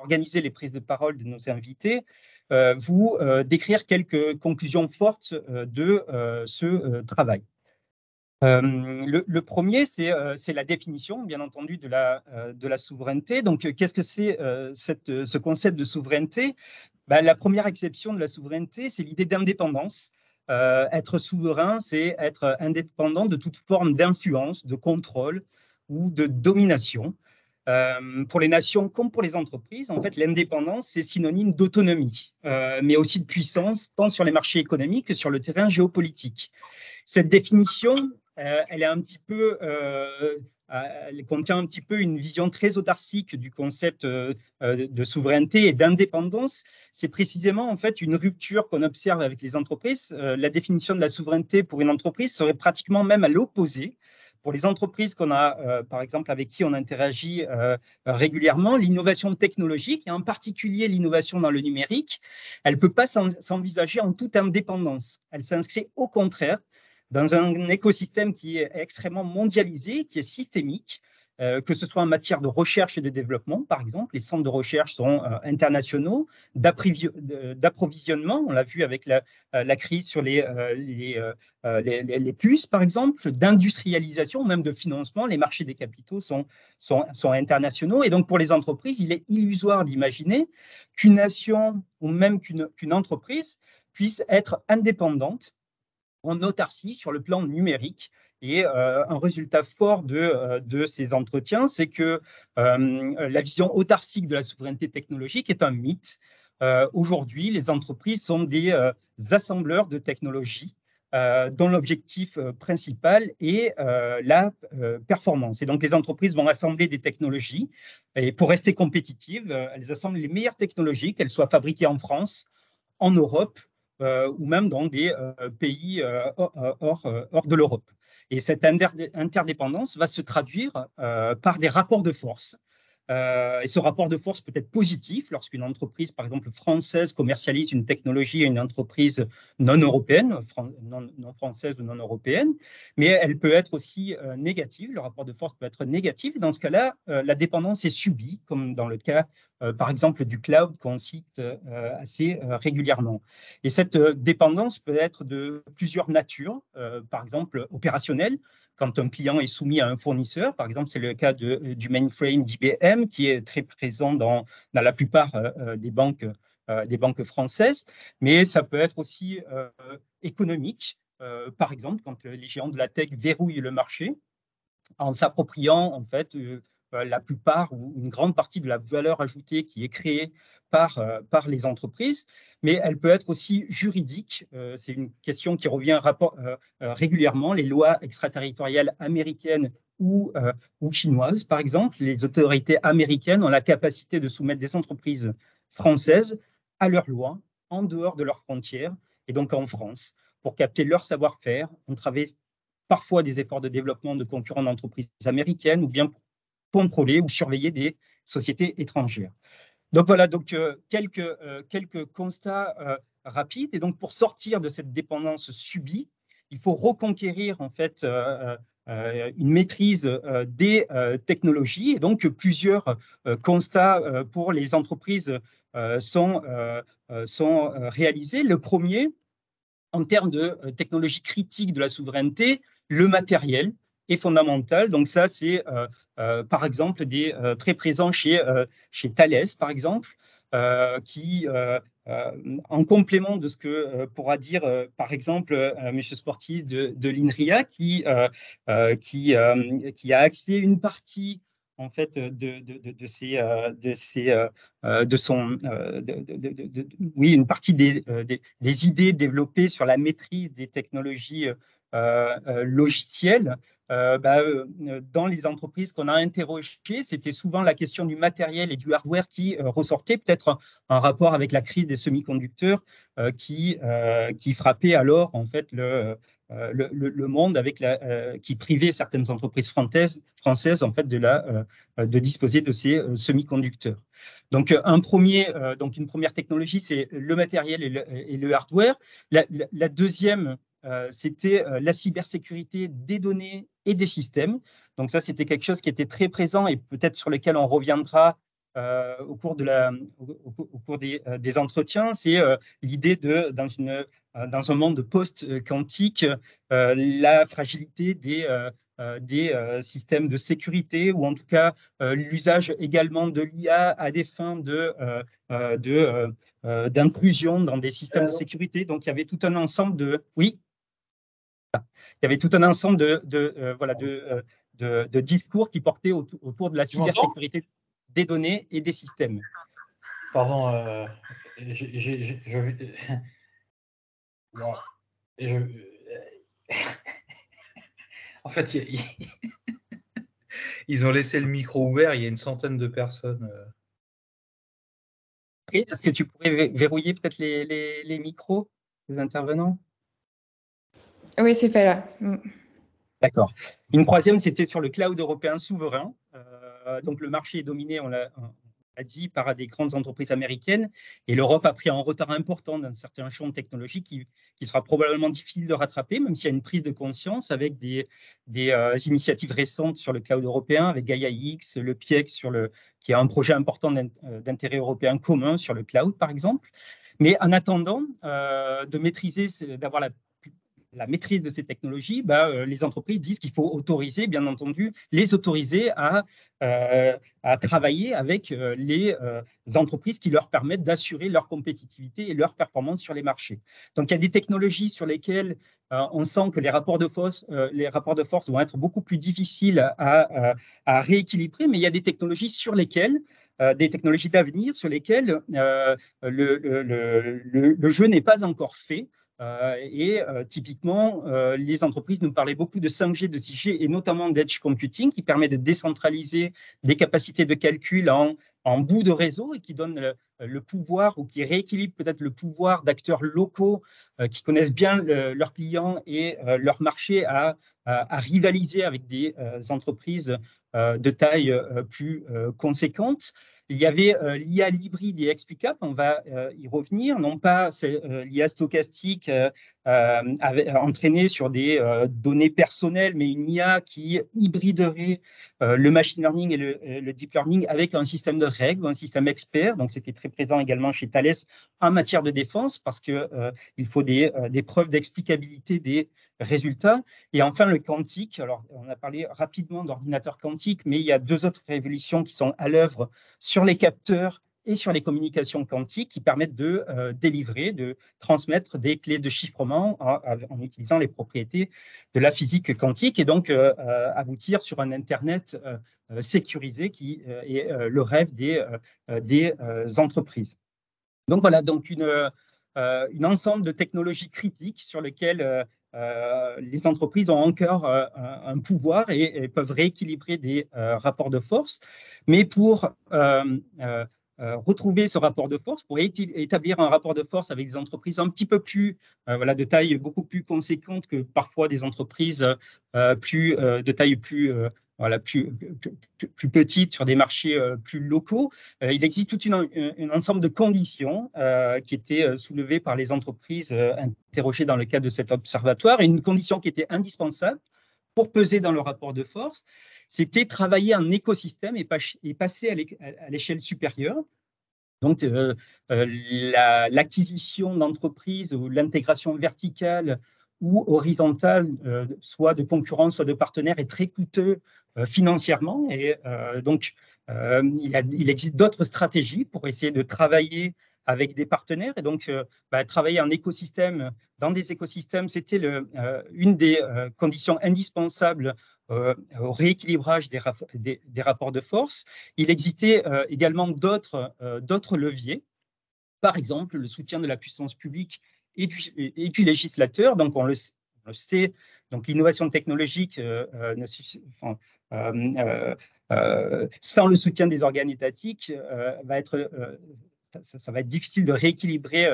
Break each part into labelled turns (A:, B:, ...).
A: organiser les prises de parole de nos invités, vous décrire quelques conclusions fortes de ce travail. Le premier, c'est la définition, bien entendu, de la souveraineté. Donc, qu'est-ce que c'est ce concept de souveraineté? La première exception de la souveraineté, c'est l'idée d'indépendance. Être souverain, c'est être indépendant de toute forme d'influence, de contrôle ou de domination. Pour les nations comme pour les entreprises, en fait, l'indépendance, c'est synonyme d'autonomie, mais aussi de puissance, tant sur les marchés économiques que sur le terrain géopolitique. Cette définition, elle est un petit peu, elle contient un petit peu une vision très autarcique du concept de souveraineté et d'indépendance. C'est précisément en fait une rupture qu'on observe avec les entreprises. La définition de la souveraineté pour une entreprise serait pratiquement même à l'opposé. Pour les entreprises qu'on a, par exemple, avec qui on interagit régulièrement, l'innovation technologique, et en particulier l'innovation dans le numérique, elle ne peut pas s'envisager en toute indépendance. Elle s'inscrit au contraire dans un écosystème qui est extrêmement mondialisé, qui est systémique, que ce soit en matière de recherche et de développement, par exemple. Les centres de recherche sont internationaux, d'approvisionnement, on l'a vu avec la crise sur les puces, par exemple, d'industrialisation, même de financement. Les marchés des capitaux sont internationaux. Et donc, pour les entreprises, il est illusoire d'imaginer qu'une nation ou même qu'une entreprise puisse être indépendante en autarcie sur le plan numérique. Et un résultat fort de ces entretiens, c'est que la vision autarcique de la souveraineté technologique est un mythe. Aujourd'hui, les entreprises sont des assembleurs de technologies dont l'objectif principal est la performance. Et donc, les entreprises vont assembler des technologies et pour rester compétitives, elles assemblent les meilleures technologies, qu'elles soient fabriquées en France, en Europe, ou même dans des pays hors de l'Europe. Et cette interdépendance va se traduire par des rapports de force. Et ce rapport de force peut être positif lorsqu'une entreprise, par exemple française, commercialise une technologie à une entreprise non européenne, non française ou non européenne, mais elle peut être aussi négative. Le rapport de force peut être négatif. Et dans ce cas-là, la dépendance est subie, comme dans le cas, par exemple, du cloud qu'on cite assez régulièrement. Et cette dépendance peut être de plusieurs natures, par exemple opérationnelle. Quand un client est soumis à un fournisseur, par exemple, c'est le cas du mainframe d'IBM qui est très présent dans la plupart des banques françaises, mais ça peut être aussi économique. Par exemple, quand les géants de la tech verrouillent le marché en s'appropriant en fait la plupart ou une grande partie de la valeur ajoutée qui est créée par les entreprises, mais elle peut être aussi juridique. C'est une question qui revient régulièrement. Les lois extraterritoriales américaines ou chinoises, par exemple, les autorités américaines ont la capacité de soumettre des entreprises françaises à leurs lois en dehors de leurs frontières, et donc en France, pour capter leur savoir-faire. On travaille parfois des efforts de développement de concurrents d'entreprises américaines ou bien pour contrôler ou surveiller des sociétés étrangères. Donc voilà, quelques constats rapides. Et donc pour sortir de cette dépendance subie, il faut reconquérir en fait une maîtrise des technologies. Et donc plusieurs constats pour les entreprises sont réalisés. Le premier, en termes de technologie critique de la souveraineté, le matériel est fondamental. Donc ça, c'est par exemple très présent chez Thales, par exemple, qui, en complément de ce que pourra dire, par exemple, M. Sportis de l'INRIA, qui a accès une partie en fait une partie des idées développées sur la maîtrise des technologies logicielles. Dans les entreprises qu'on a interrogées, c'était souvent la question du matériel et du hardware qui ressortait, peut-être en rapport avec la crise des semi-conducteurs qui frappait alors en fait le monde, qui privait certaines entreprises françaises en fait de disposer de ces semi-conducteurs. Donc une première technologie, c'est le matériel et le hardware. La deuxième, c'était la cybersécurité des données et des systèmes. Donc ça, c'était quelque chose qui était très présent et peut-être sur lequel on reviendra au cours des entretiens, c'est l'idée dans un monde post-quantique, la fragilité des systèmes de sécurité, ou en tout cas l'usage également de l'IA à des fins d'intrusion dans des systèmes de sécurité. Donc, il y avait tout un ensemble de… Oui, il y avait tout un ensemble de discours qui portaient autour de la cybersécurité des données et des systèmes.
B: Pardon, en fait, ils ont laissé le micro ouvert, il y a une centaine de personnes.
A: Est-ce que tu pourrais verrouiller peut-être les micros des intervenants?
C: Oui, c'est pas là.
A: D'accord. Une troisième, c'était sur le cloud européen souverain. Donc, le marché est dominé, on l'a dit, par des grandes entreprises américaines, et l'Europe a pris un retard important dans certains champs technologiques qui sera probablement difficile de rattraper, même s'il y a une prise de conscience avec des initiatives récentes sur le cloud européen, avec Gaia-X, le PIEX, qui est un projet important d'intérêt européen commun sur le cloud, par exemple. Mais en attendant de maîtriser, d'avoir la maîtrise de ces technologies, les entreprises disent qu'il faut autoriser, bien entendu, les autoriser à travailler avec les entreprises qui leur permettent d'assurer leur compétitivité et leur performance sur les marchés. Donc, il y a des technologies sur lesquelles on sent que les rapports de force vont être beaucoup plus difficiles à rééquilibrer, mais il y a des technologies sur lesquelles des technologies d'avenir sur lesquelles le jeu n'est pas encore fait. Typiquement, les entreprises nous parlaient beaucoup de 5G, de 6G et notamment d'edge computing qui permet de décentraliser les capacités de calcul en bout de réseau et qui donne le pouvoir, ou qui rééquilibre peut-être le pouvoir d'acteurs locaux qui connaissent bien leurs clients et leur marché à rivaliser avec des entreprises de taille plus conséquente. Il y avait l'IA hybride et explicable, on va y revenir, non pas l'IA stochastique entraînée sur des données personnelles, mais une IA qui hybriderait le machine learning et le deep learning avec un système de règles, un système expert. Donc, c'était très présent également chez Thales en matière de défense parce qu'il faut des preuves d'explicabilité des résultats. Et enfin, le quantique. Alors, on a parlé rapidement d'ordinateurs quantiques, mais il y a deux autres révolutions qui sont à l'œuvre sur les capteurs et sur les communications quantiques qui permettent de délivrer, de transmettre des clés de chiffrement en utilisant les propriétés de la physique quantique et donc aboutir sur un Internet sécurisé qui est le rêve des entreprises. Donc voilà, donc une ensemble de technologies critiques sur lesquelles les entreprises ont encore un pouvoir et peuvent rééquilibrer des rapports de force. Mais pour retrouver ce rapport de force, pour établir un rapport de force avec des entreprises un petit peu plus, de taille beaucoup plus conséquente que parfois des entreprises de taille plus petite sur des marchés plus locaux. Il existe tout un ensemble de conditions qui étaient soulevées par les entreprises interrogées dans le cadre de cet observatoire. Et une condition qui était indispensable pour peser dans le rapport de force, c'était travailler en écosystème et passer à l'échelle supérieure. Donc, l'acquisition d'entreprises ou l'intégration verticale ou horizontale, soit de concurrents, soit de partenaires, est très coûteux financièrement. Et donc, il existe d'autres stratégies pour essayer de travailler avec des partenaires. Et donc, travailler en écosystème, dans des écosystèmes, c'était une des conditions indispensables au rééquilibrage des rapports de force. Il existait également d'autres leviers, par exemple le soutien de la puissance publique et du législateur. Donc, on le sait, donc l'innovation technologique sans le soutien des organes étatiques ça va être difficile de rééquilibrer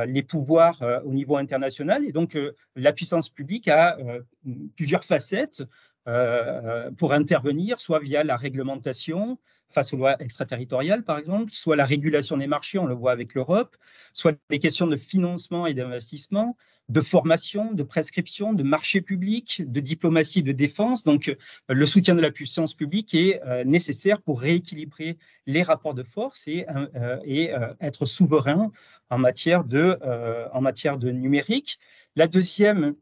A: les pouvoirs au niveau international. Et donc, la puissance publique a plusieurs facettes. pour intervenir, soit via la réglementation face aux lois extraterritoriales, par exemple, soit la régulation des marchés, on le voit avec l'Europe, soit les questions de financement et d'investissement, de formation, de prescription, de marché public, de diplomatie et de défense. Donc, le soutien de la puissance publique est nécessaire pour rééquilibrer les rapports de force et être souverain en matière de numérique. La deuxième,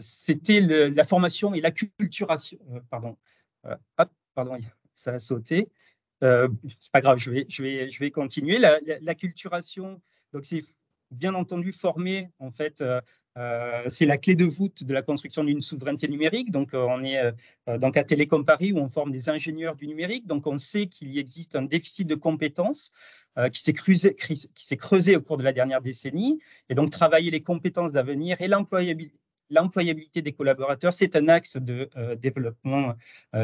A: c'était la formation et l'acculturation. Pardon, ça a sauté. C'est pas grave, je vais continuer. L'acculturation, donc c'est bien entendu former, en fait, c'est la clé de voûte de la construction d'une souveraineté numérique. Donc, on est donc à Télécom Paris où on forme des ingénieurs du numérique. Donc, on sait qu'il existe un déficit de compétences qui s'est creusé au cours de la dernière décennie. Et donc, travailler les compétences d'avenir et l'employabilité des collaborateurs, c'est un axe de développement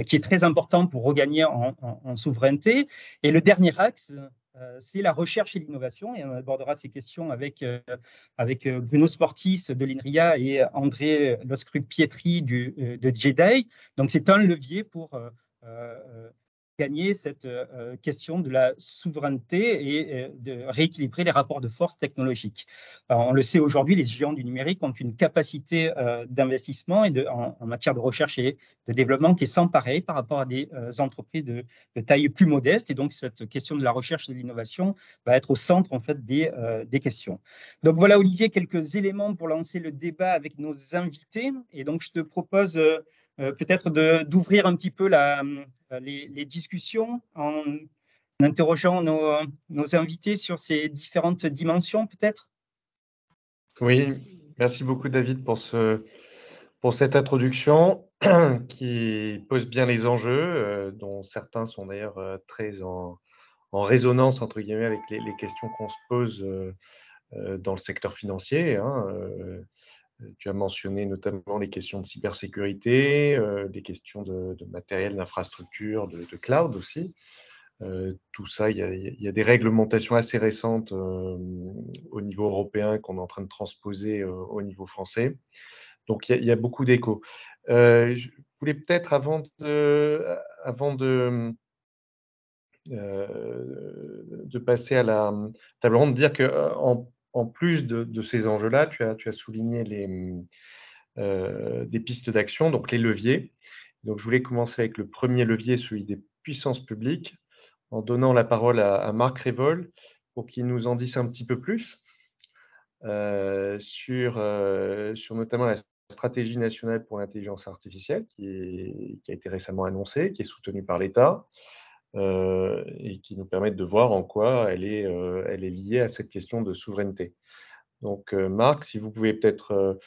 A: qui est très important pour regagner en souveraineté. Et le dernier axe, c'est la recherche et l'innovation. Et on abordera ces questions avec Bruno Sportis de l'INRIA et André Loscruc-Pietri de JEDI. Donc, c'est un levier pour gagner cette question de la souveraineté et de rééquilibrer les rapports de force technologiques. Alors, on le sait aujourd'hui, les géants du numérique ont une capacité d'investissement et en matière de recherche et de développement qui est sans pareil par rapport à des entreprises de taille plus modeste. Et donc, cette question de la recherche et de l'innovation va être au centre en fait, des questions. Donc, voilà, Olivier, quelques éléments pour lancer le débat avec nos invités. Et donc, je te propose peut-être d'ouvrir un petit peu les discussions en interrogeant nos invités sur ces différentes dimensions, peut-être.
D: Oui, merci beaucoup David pour cette introduction qui pose bien les enjeux, dont certains sont d'ailleurs très en résonance entre guillemets avec les questions qu'on se pose dans le secteur financier. Tu as mentionné notamment les questions de cybersécurité, les questions de matériel, d'infrastructure, de cloud aussi. Tout ça, il y a des réglementations assez récentes au niveau européen qu'on est en train de transposer au niveau français. Donc, il y a beaucoup d'échos. Je voulais peut-être, avant de passer à la table ronde, dire qu'en plus de ces enjeux-là, tu as souligné des pistes d'action, donc les leviers. Donc, je voulais commencer avec le premier levier, celui des puissances publiques, en donnant la parole à Marc Révol pour qu'il nous en dise un petit peu plus sur notamment la stratégie nationale pour l'intelligence artificielle qui a été récemment annoncée, qui est soutenue par l'État et qui nous permet de voir en quoi elle est liée à cette question de souveraineté. Donc, Marc, si vous pouvez peut-être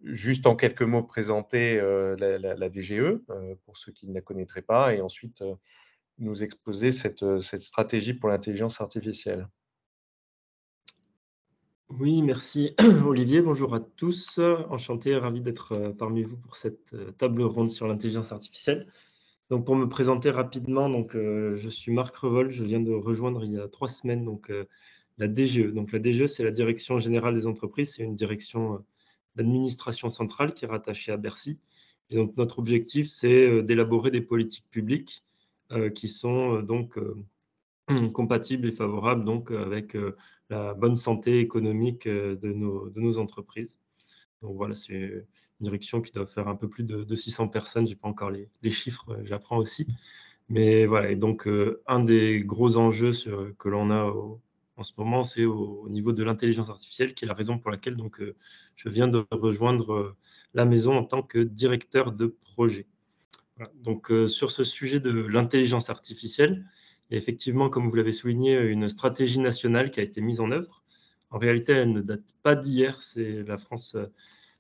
D: juste en quelques mots présenter la DGE pour ceux qui ne la connaîtraient pas et ensuite nous exposer cette stratégie pour l'intelligence artificielle.
E: Oui, merci Olivier. Bonjour à tous. Enchanté, ravi d'être parmi vous pour cette table ronde sur l'intelligence artificielle. Donc, pour me présenter rapidement, donc, je suis Marc Revol. Je viens de rejoindre il y a 3 semaines donc, la DGE. Donc, la DGE, c'est la Direction Générale des Entreprises. C'est une direction d'administration centrale qui est rattachée à Bercy. Et donc, notre objectif, c'est d'élaborer des politiques publiques qui sont donc compatibles et favorables donc, avec la bonne santé économique de nos entreprises. Donc voilà, c'est une direction qui doit faire un peu plus de 600 personnes. Je n'ai pas encore les chiffres, j'apprends aussi. Mais voilà, et donc un des gros enjeux que l'on a en ce moment, c'est au niveau de l'intelligence artificielle, qui est la raison pour laquelle donc, je viens de rejoindre la maison en tant que directeur de projet. Voilà. Donc sur ce sujet de l'intelligence artificielle, il y a effectivement, comme vous l'avez souligné, une stratégie nationale qui a été mise en œuvre. En réalité, elle ne date pas d'hier. La France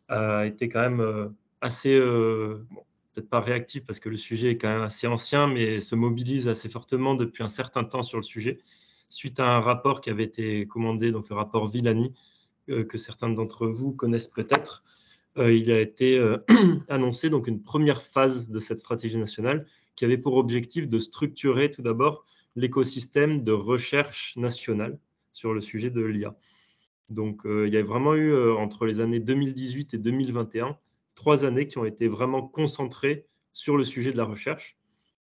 E: a été quand même assez, peut-être pas réactive parce que le sujet est quand même assez ancien, mais se mobilise assez fortement depuis un certain temps sur le sujet, suite à un rapport qui avait été commandé, donc le rapport Villani, que certains d'entre vous connaissent peut-être. Il a été annoncé donc une première phase de cette stratégie nationale qui avait pour objectif de structurer tout d'abord l'écosystème de recherche nationale sur le sujet de l'IA. Donc, il y a vraiment eu, entre les années 2018 et 2021, 3 années qui ont été vraiment concentrées sur le sujet de la recherche.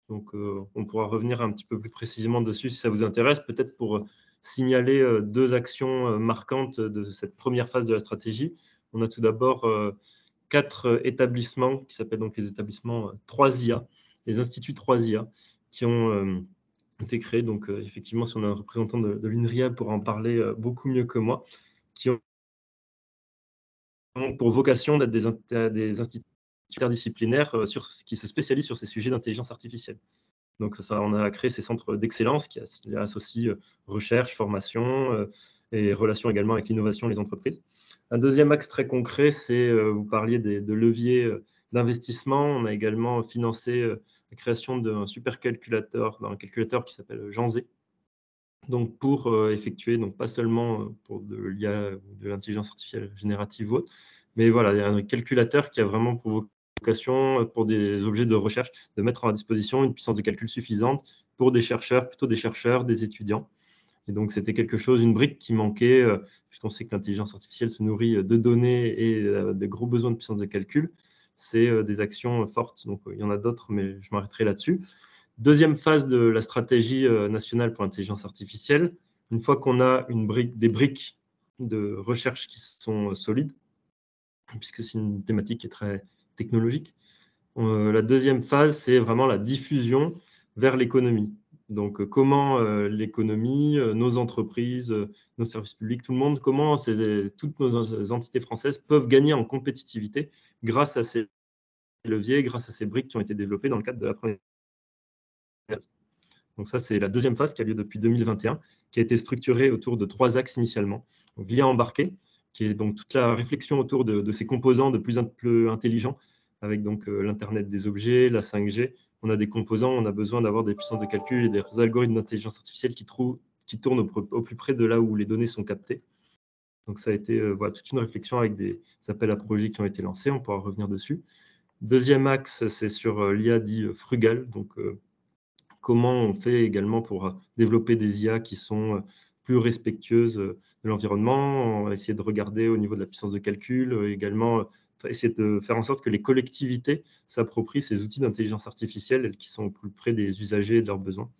E: Donc, on pourra revenir un petit peu plus précisément dessus si ça vous intéresse, peut-être pour signaler 2 actions marquantes de cette première phase de la stratégie. On a tout d'abord 4 établissements qui s'appellent donc les établissements 3IA, les instituts 3IA, qui ont été créés. Donc, effectivement, si on a un représentant de l'INRIA pour en parler beaucoup mieux que moi, qui ont pour vocation d'être des instituts interdisciplinaires qui se spécialisent sur ces sujets d'intelligence artificielle. Donc, ça, on a créé ces centres d'excellence qui associent recherche, formation et relations également avec l'innovation et les entreprises. Un deuxième axe très concret, c'est, vous parliez de leviers d'investissement. On a également financé la création d'un supercalculateur, d'un calculateur qui s'appelle Jean-Z. Donc, pour effectuer, donc pas seulement pour de l'IA ou de l'intelligence artificielle générative ou autre, mais voilà, il y a un calculateur qui a vraiment pour vocation, pour des objets de recherche, de mettre à disposition une puissance de calcul suffisante pour des chercheurs, plutôt des chercheurs, des étudiants. Et donc, c'était quelque chose, une brique qui manquait, puisqu'on sait que l'intelligence artificielle se nourrit de données et de gros besoins de puissance de calcul. C'est des actions fortes. Donc, il y en a d'autres, mais je m'arrêterai là-dessus. Deuxième phase de la stratégie nationale pour l'intelligence artificielle, une fois qu'on a des briques de recherche qui sont solides, puisque c'est une thématique qui est très technologique, la deuxième phase, c'est vraiment la diffusion vers l'économie. Donc, comment l'économie, nos entreprises, nos services publics, tout le monde, comment toutes nos entités françaises peuvent gagner en compétitivité grâce à ces leviers, grâce à ces briques qui ont été développées dans le cadre de la première phase. Donc ça, c'est la deuxième phase qui a lieu depuis 2021, qui a été structurée autour de 3 axes initialement. Donc, l'IA embarquée, qui est donc toute la réflexion autour de ces composants de plus en plus intelligents, avec donc l'Internet des objets, la 5G. On a des composants, on a besoin d'avoir des puissances de calcul et des algorithmes d'intelligence artificielle qui tournent au plus près de là où les données sont captées. Donc ça a été voilà, toute une réflexion avec des appels à projets qui ont été lancés, on pourra revenir dessus. Deuxième axe, c'est sur l'IA dit frugale, donc comment on fait également pour développer des IA qui sont plus respectueuses de l'environnement, on va essayer de regarder au niveau de la puissance de calcul, également essayer de faire en sorte que les collectivités s'approprient ces outils d'intelligence artificielle qui sont au plus près des usagers et de leurs besoins.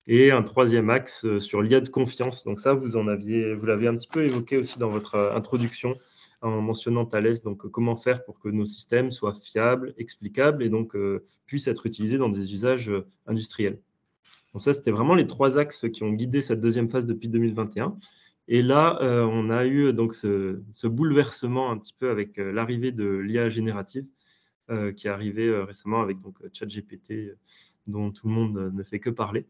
E: Et un troisième axe sur l'IA de confiance. Donc ça, vous l'avez un petit peu évoqué aussi dans votre introduction en mentionnant Thales. Donc comment faire pour que nos systèmes soient fiables, explicables et donc puissent être utilisés dans des usages industriels. Donc ça, c'était vraiment les 3 axes qui ont guidé cette deuxième phase depuis 2021. Et là, on a eu donc ce bouleversement un petit peu avec l'arrivée de l'IA générative qui est arrivée récemment avec donc ChatGPT, dont tout le monde ne fait que parler.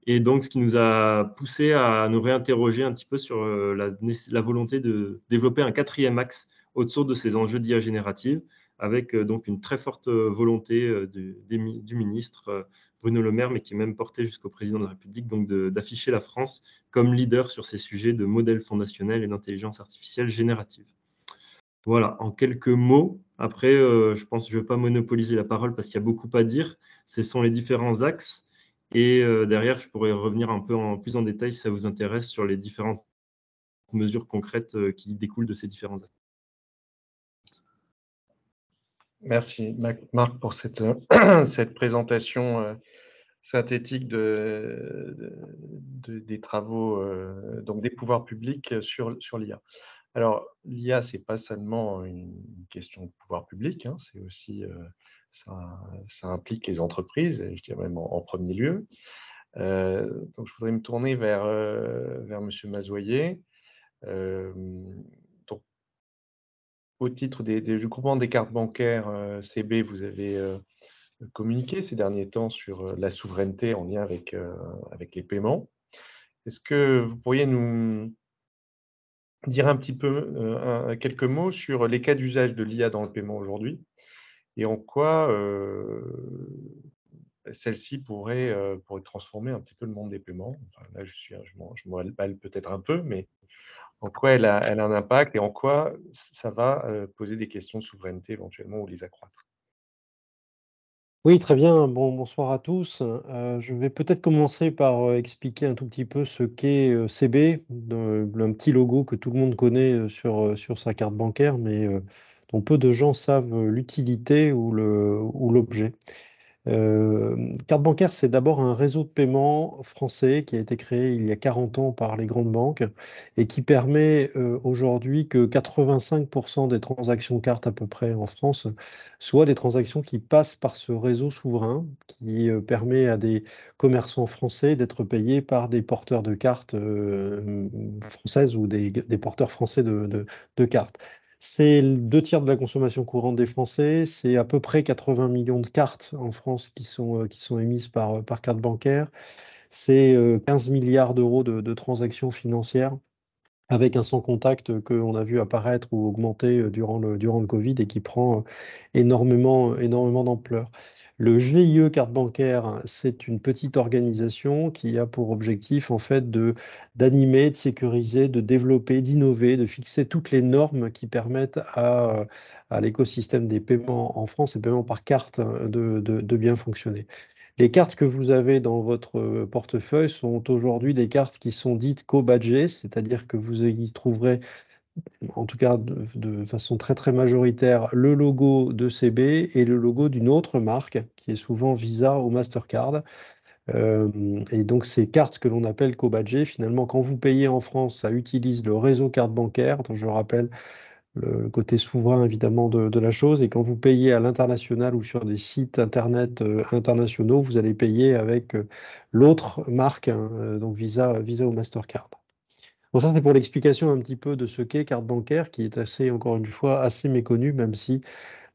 E: Et donc, ce qui nous a poussé à nous réinterroger un petit peu sur la volonté de développer un 4e axe autour de ces enjeux d'IA générative, avec donc une très forte volonté du ministre Bruno Le Maire, mais qui est même portée jusqu'au président de la République, donc d'afficher la France comme leader sur ces sujets de modèles fondationnels et d'intelligence artificielle générative. Voilà, en quelques mots. Après, je pense que je ne vais pas monopoliser la parole parce qu'il y a beaucoup à dire. Ce sont les différents axes. Et derrière, je pourrais revenir un peu plus en détail si ça vous intéresse sur les différentes mesures concrètes qui découlent de ces différents axes.
D: Merci Marc pour cette présentation synthétique des travaux donc des pouvoirs publics sur l'IA. Alors l'IA, c'est pas seulement une question de pouvoir public, hein, c'est aussi ça implique les entreprises, je dirais même en premier lieu. Donc je voudrais me tourner vers Monsieur Mazoyer. Donc, au titre du groupement des cartes bancaires CB, vous avez communiqué ces derniers temps sur la souveraineté en lien avec les paiements. Est-ce que vous pourriez nous dire un petit peu quelques mots sur les cas d'usage de l'IA dans le paiement aujourd'hui et en quoi celle-ci pourrait transformer un petit peu le monde des paiements. Enfin, là, je m'emballe peut-être un peu, mais en quoi elle a un impact et en quoi ça va poser des questions de souveraineté éventuellement ou les accroître.
F: Oui, très bien. Bonsoir à tous. Je vais peut-être commencer par expliquer un tout petit peu ce qu'est CB, un petit logo que tout le monde connaît sur sa carte bancaire, mais dont peu de gens savent l'utilité ou l'objet. Carte bancaire, c'est d'abord un réseau de paiement français qui a été créé il y a 40 ans par les grandes banques et qui permet aujourd'hui que 85% des transactions cartes à peu près en France soient des transactions qui passent par ce réseau souverain qui permet à des commerçants français d'être payés par des porteurs de cartes françaises ou des porteurs français de cartes. C'est 2 tiers de la consommation courante des Français. C'est à peu près 80 millions de cartes en France qui sont émises par carte bancaire. C'est 15 milliards d'euros de transactions financières avec un sans contact qu'on a vu apparaître ou augmenter durant le Covid et qui prend énormément d'ampleur. Le GIE carte bancaire, c'est une petite organisation qui a pour objectif en fait d'animer, de sécuriser, de développer, d'innover, de fixer toutes les normes qui permettent à l'écosystème des paiements en France, les paiements par carte, de bien fonctionner. Les cartes que vous avez dans votre portefeuille sont aujourd'hui des cartes qui sont dites co-badgées, c'est-à-dire que vous y trouverez, en tout cas de façon très majoritaire, le logo de CB et le logo d'une autre marque, qui est souvent Visa ou Mastercard. Et donc ces cartes que l'on appelle co-badgées, finalement, quand vous payez en France, ça utilise le réseau carte bancaire, dont je rappelle le côté souverain évidemment de la chose. Et quand vous payez à l'international ou sur des sites internet internationaux, vous allez payer avec l'autre marque, hein, donc Visa ou Mastercard. Bon, ça c'est pour l'explication un petit peu de ce qu'est carte bancaire, qui est encore une fois, assez méconnu, même si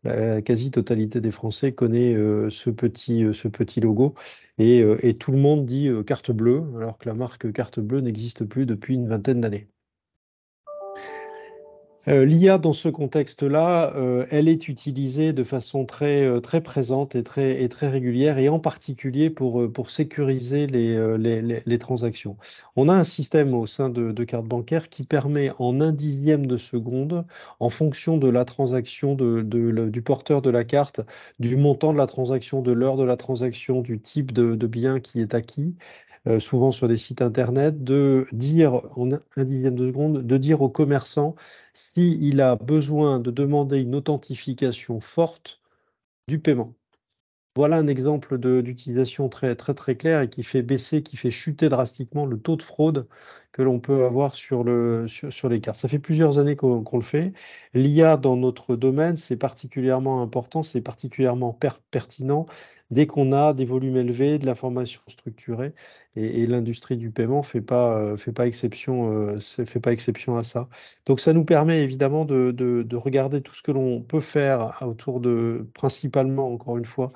F: la quasi-totalité des Français connaît ce petit logo. Et tout le monde dit carte bleue, alors que la marque carte bleue n'existe plus depuis une vingtaine d'années. L'IA dans ce contexte-là, elle est utilisée de façon très présente et très régulière, et en particulier pour sécuriser les transactions. On a un système au sein de carte bancaire qui permet en 1/10 de seconde, en fonction de la transaction du porteur de la carte, du montant de la transaction, de l'heure de la transaction, du type de bien qui est acquis, souvent sur des sites internet, de dire en 1/10 de seconde, de dire au commerçant s'il a besoin de demander une authentification forte du paiement. Voilà un exemple d'utilisation très clair et qui fait baisser, qui fait chuter drastiquement le taux de fraude que l'on peut avoir sur les cartes. Ça fait plusieurs années qu'on le fait. L'IA dans notre domaine, c'est particulièrement important, c'est particulièrement pertinent dès qu'on a des volumes élevés, de l'information structurée, et l'industrie du paiement fait pas exception à ça. Donc ça nous permet évidemment de regarder tout ce que l'on peut faire autour principalement, encore une fois,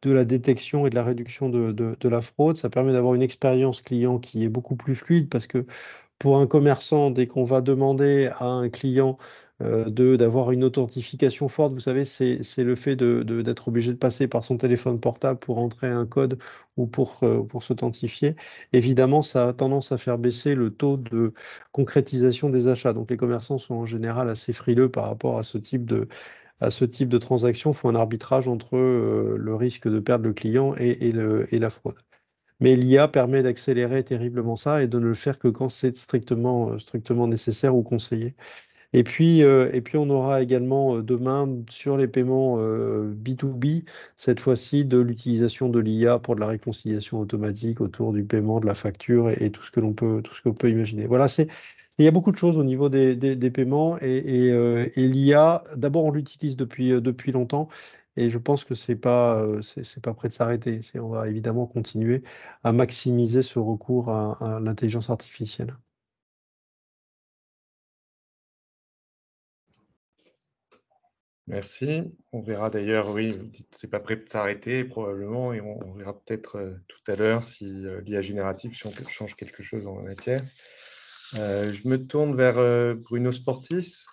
F: de la détection et de la réduction de la fraude. Ça permet d'avoir une expérience client qui est beaucoup plus fluide, parce que pour un commerçant, dès qu'on va demander à un client d'avoir une authentification forte, vous savez, c'est le fait d'être obligé de passer par son téléphone portable pour entrer un code ou pour s'authentifier. Évidemment, ça a tendance à faire baisser le taux de concrétisation des achats. Donc les commerçants sont en général assez frileux par rapport à ce type de transaction. Il faut un arbitrage entre le risque de perdre le client et la fraude. Mais l'IA permet d'accélérer terriblement ça et de ne le faire que quand c'est strictement nécessaire ou conseillé. Et puis on aura également demain sur les paiements B2B, cette fois-ci de l'utilisation de l'IA pour de la réconciliation automatique autour du paiement, de la facture et tout ce que l'on peut imaginer. Voilà, il y a beaucoup de choses au niveau des paiements, et l'IA, d'abord on l'utilise depuis longtemps, et je pense que c'est pas prêt de s'arrêter. On va évidemment continuer à maximiser ce recours à l'intelligence artificielle.
D: Merci. On verra d'ailleurs, oui, vous dites c'est pas prêt de s'arrêter probablement, et on verra peut-être tout à l'heure si l'IA générative change quelque chose en la matière. Je me tourne vers Bruno Sportis,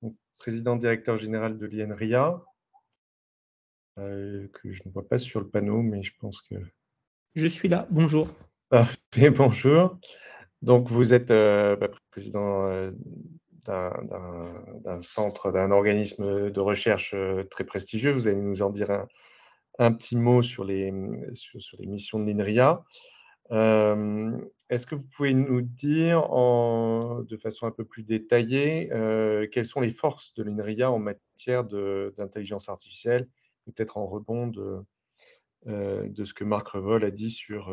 D: donc, président directeur général de l'INRIA, que je ne vois pas sur le panneau, mais je pense que…
G: Je suis là, bonjour.
D: Parfait, bonjour. Donc vous êtes président d'un centre, d'un organisme de recherche très prestigieux. Vous allez nous en dire un petit mot sur les missions de l'INRIA. est-ce que vous pouvez nous dire de façon un peu plus détaillée quelles sont les forces de l'INRIA en matière d'intelligence artificielle, peut-être en rebond de ce que Marc Revol a dit sur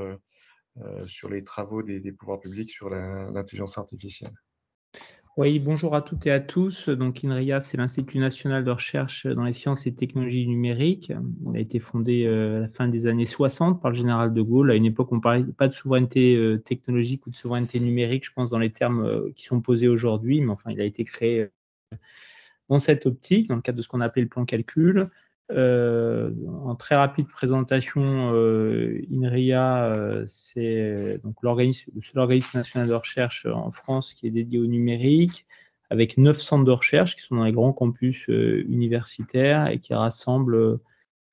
D: les travaux des pouvoirs publics sur l'intelligence artificielle?
G: Oui, bonjour à toutes et à tous. Donc, INRIA, c'est l'Institut national de recherche dans les sciences et technologies numériques. Il a été fondé à la fin des années 60 par le général de Gaulle. À une époque, on ne parlait pas de souveraineté technologique ou de souveraineté numérique, je pense, dans les termes qui sont posés aujourd'hui. Mais enfin, il a été créé dans cette optique, dans le cadre de ce qu'on appelait le plan calcul. En très rapide présentation, INRIA, c'est donc le seul organisme national de recherche en France qui est dédié au numérique, avec 9 centres de recherche qui sont dans les grands campus universitaires et qui rassemblent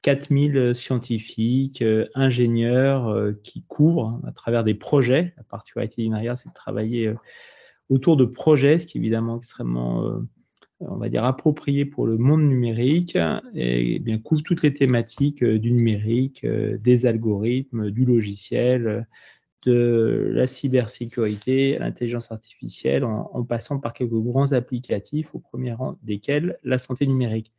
G: 4000 scientifiques, ingénieurs qui couvrent à travers des projets. La particularité d'INRIA, c'est de travailler autour de projets, ce qui est évidemment extrêmement on va dire approprié pour le monde numérique et bien couvre toutes les thématiques du numérique, des algorithmes, du logiciel, de la cybersécurité, l'intelligence artificielle, en passant par quelques grands applicatifs, au premier rang desquels la santé numérique.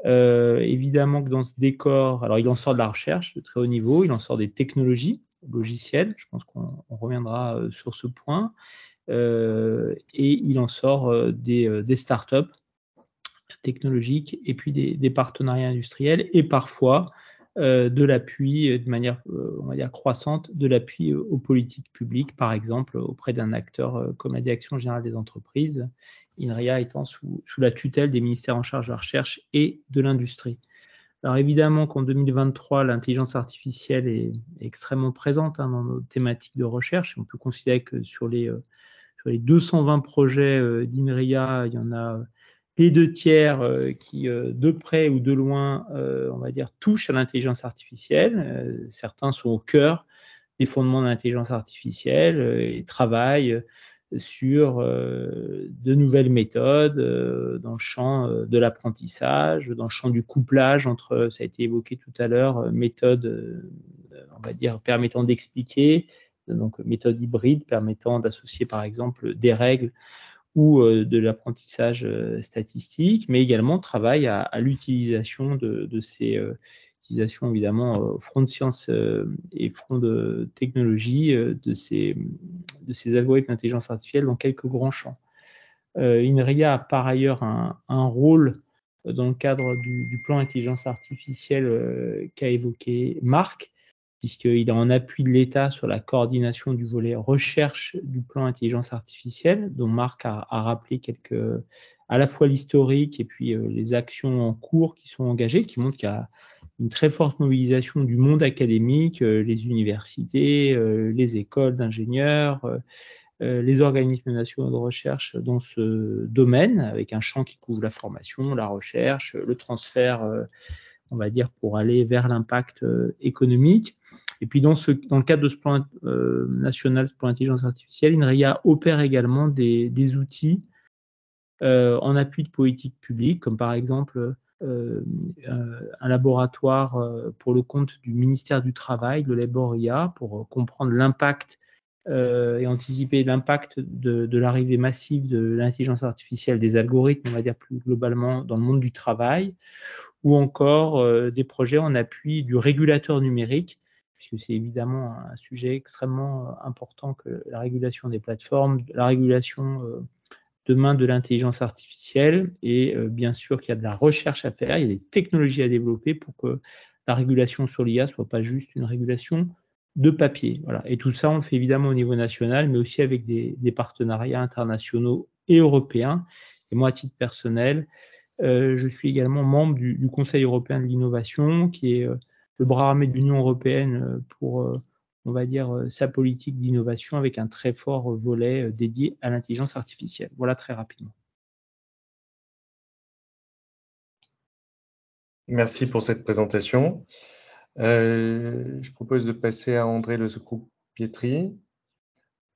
G: Évidemment que dans ce décor, alors il en sort de la recherche de très haut niveau, il en sort des technologies logicielles, je pense qu'on reviendra sur ce point, et il en sort des startups technologiques et puis des partenariats industriels et parfois de l'appui de manière, on va dire, croissante, de l'appui aux politiques publiques, par exemple, auprès d'un acteur comme la Direction générale des entreprises, INRIA étant sous la tutelle des ministères en charge de la recherche et de l'industrie. Alors évidemment qu'en 2023, l'intelligence artificielle est extrêmement présente dans nos thématiques de recherche. On peut considérer que sur les 220 projets d'INRIA, il y en a les 2/3 qui, de près ou de loin, on va dire, touchent à l'intelligence artificielle. Certains sont au cœur des fondements de l'intelligence artificielle et travaillent sur de nouvelles méthodes dans le champ de l'apprentissage, dans le champ du couplage entre, ça a été évoqué tout à l'heure, méthodes, on va dire, permettant d'expliquer, donc méthode hybride permettant d'associer par exemple des règles ou de l'apprentissage statistique, mais également travaille à l'utilisation de ces utilisations évidemment front de sciences et front de technologie de ces algorithmes d'intelligence artificielle dans quelques grands champs. INRIA a par ailleurs un rôle dans le cadre du plan intelligence artificielle qu'a évoqué Marc, puisqu'il est en appui de l'État sur la coordination du volet recherche du plan intelligence artificielle, dont Marc a rappelé à la fois l'historique et puis les actions en cours qui sont engagées, qui montrent qu'il y a une très forte mobilisation du monde académique, les universités, les écoles d'ingénieurs, les organismes nationaux de recherche dans ce domaine, avec un champ qui couvre la formation, la recherche, le transfert, on va dire, pour aller vers l'impact économique. Et puis, dans le cadre de ce plan national pour l'intelligence artificielle, INRIA opère également des outils en appui de politiques publiques, comme par exemple un laboratoire pour le compte du ministère du Travail, le Laboria, pour comprendre l'impact et anticiper l'impact de l'arrivée massive de l'intelligence artificielle, des algorithmes, on va dire plus globalement, dans le monde du travail, ou encore des projets en appui du régulateur numérique, puisque c'est évidemment un sujet extrêmement important que la régulation des plateformes, la régulation demain de l'intelligence artificielle, et bien sûr qu'il y a de la recherche à faire, il y a des technologies à développer pour que la régulation sur l'IA ne soit pas juste une régulation de papier. Voilà. Et tout ça, on le fait évidemment au niveau national, mais aussi avec des partenariats internationaux et européens. Et moi, à titre personnel, je suis également membre du Conseil européen de l'innovation, qui est le bras armé de l'Union européenne pour, on va dire, sa politique d'innovation, avec un très fort volet dédié à l'intelligence artificielle. Voilà, très rapidement.
D: Merci pour cette présentation. Je propose de passer à André Lecoupe-Pietri.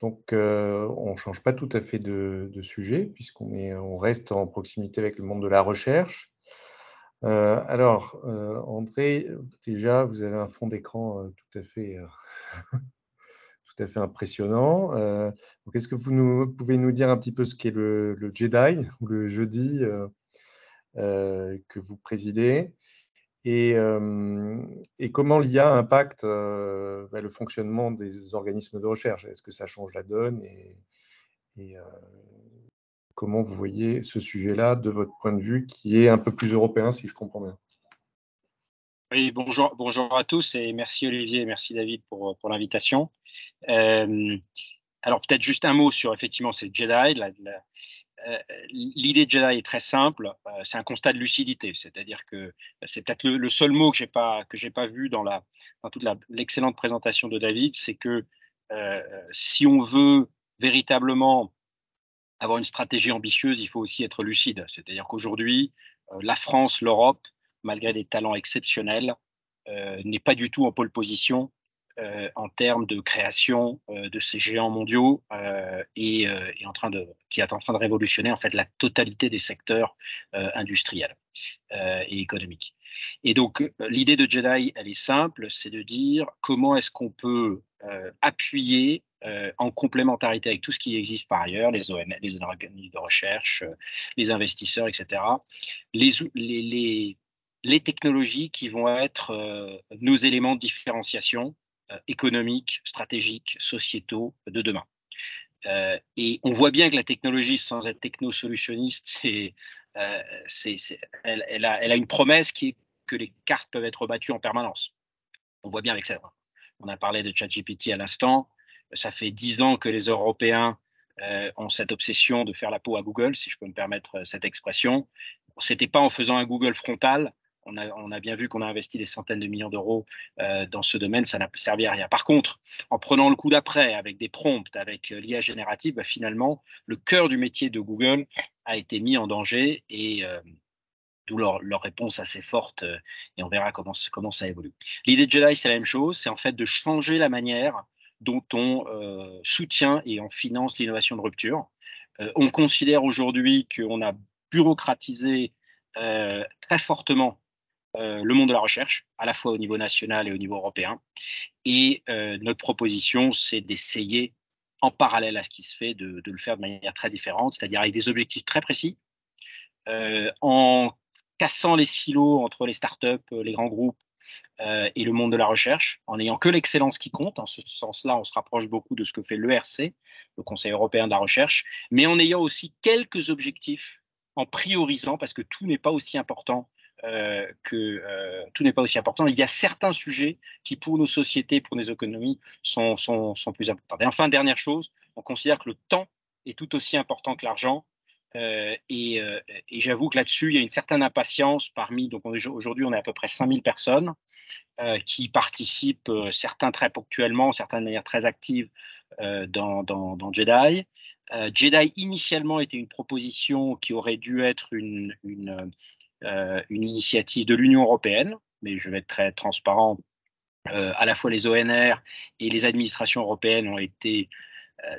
D: Donc, on ne change pas tout à fait de sujet, puisqu'on reste en proximité avec le monde de la recherche. Alors, André, déjà, vous avez un fond d'écran tout tout à fait impressionnant. Donc, est-ce que vous pouvez nous dire un petit peu ce qu'est le Jedi ou le jeudi que vous présidez et comment l'IA impacte le fonctionnement des organismes de recherche? Est-ce que ça change la donne et comment vous voyez ce sujet-là de votre point de vue qui est un peu plus européen, si je comprends bien?
H: Oui, bonjour à tous et merci Olivier et merci David pour l'invitation. Alors peut-être juste un mot sur effectivement ces Jedi. L'idée de Jedi est très simple, c'est un constat de lucidité, c'est-à-dire que c'est peut-être le seul mot que j'ai pas vu dans toute l'excellente présentation de David, c'est que si on veut véritablement avoir une stratégie ambitieuse, il faut aussi être lucide, c'est-à-dire qu'aujourd'hui, la France, l'Europe, malgré des talents exceptionnels, n'est pas du tout en pole position en termes de création de ces géants mondiaux qui est en train de révolutionner en fait la totalité des secteurs industriels et économiques. Et donc l'idée de Jedi, elle est simple, c'est de dire comment est-ce qu'on peut appuyer en complémentarité avec tout ce qui existe par ailleurs, les ONL, les organismes de recherche, les investisseurs, etc., les technologies qui vont être nos éléments de différenciation économiques, stratégiques, sociétaux de demain. Et on voit bien que la technologie, sans être techno-solutionniste, elle a une promesse qui est que les cartes peuvent être rebattues en permanence. On voit bien avec ça. On a parlé de ChatGPT à l'instant. Ça fait 10 ans que les Européens ont cette obsession de faire la peau à Google, si je peux me permettre cette expression. Ce n'était pas en faisant un Google frontal. On a bien vu qu'on a investi des centaines de millions d'euros dans ce domaine, ça n'a servi à rien. Par contre, en prenant le coup d'après, avec des prompts, avec l'IA générative, finalement, le cœur du métier de Google a été mis en danger et d'où leur réponse assez forte et on verra comment ça évolue. L'idée de Jedi, c'est la même chose, c'est en fait de changer la manière dont on soutient et on finance l'innovation de rupture. On considère aujourd'hui qu'on a bureaucratisé très fortement le monde de la recherche, à la fois au niveau national et au niveau européen. Et notre proposition, c'est d'essayer, en parallèle à ce qui se fait, de le faire de manière très différente, c'est-à-dire avec des objectifs très précis, en cassant les silos entre les startups, les grands groupes et le monde de la recherche, en n'ayant que l'excellence qui compte. En ce sens-là, on se rapproche beaucoup de ce que fait l'ERC, le Conseil européen de la recherche, mais en ayant aussi quelques objectifs, en priorisant, parce que tout n'est pas aussi important tout n'est pas aussi important. Il y a certains sujets qui, pour nos sociétés, pour nos économies, sont plus importants. Et enfin, dernière chose, on considère que le temps est tout aussi important que l'argent. Et j'avoue que là-dessus, il y a une certaine impatience parmi. Donc aujourd'hui, on est à peu près 5000 personnes qui participent, certains très ponctuellement, certains de manière très active dans Jedi. Jedi, initialement, était une proposition qui aurait dû être une initiative de l'Union européenne, mais je vais être très transparent, à la fois les ONR et les administrations européennes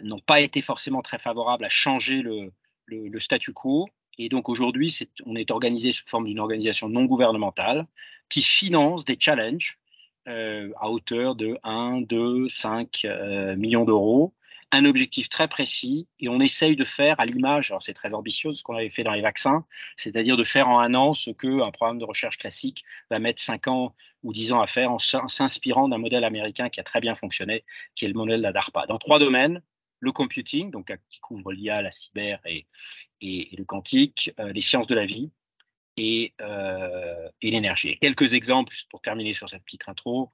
H: n'ont pas été forcément très favorables à changer le statu quo. Et donc aujourd'hui, on est organisé sous forme d'une organisation non gouvernementale qui finance des challenges à hauteur de 1, 2, 5 millions d'euros, un objectif très précis, et on essaye de faire à l'image, alors c'est très ambitieux ce qu'on avait fait dans les vaccins, c'est-à-dire de faire en 1 an ce qu'un programme de recherche classique va mettre 5 ans ou 10 ans à faire en s'inspirant d'un modèle américain qui a très bien fonctionné, qui est le modèle de la DARPA. Dans 3 domaines, le computing, donc qui couvre l'IA, la cyber et le quantique, les sciences de la vie et l'énergie. Quelques exemples, juste pour terminer sur cette petite intro.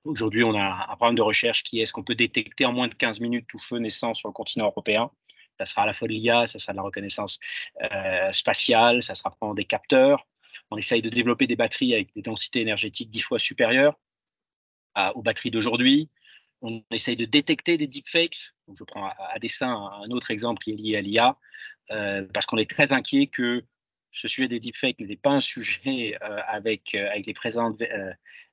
H: Aujourd'hui, on a un programme de recherche qui est ce qu'on peut détecter en moins de 15 minutes tout feu naissant sur le continent européen. Ça sera à la fois de l'IA, ça sera de la reconnaissance spatiale, ça sera prendre des capteurs. On essaye de développer des batteries avec des densités énergétiques 10 fois supérieures aux batteries d'aujourd'hui. On essaye de détecter des deepfakes. Donc je prends à dessein un autre exemple qui est lié à l'IA, parce qu'on est très inquiet que ce sujet des deepfakes n'est pas un sujet avec les présentes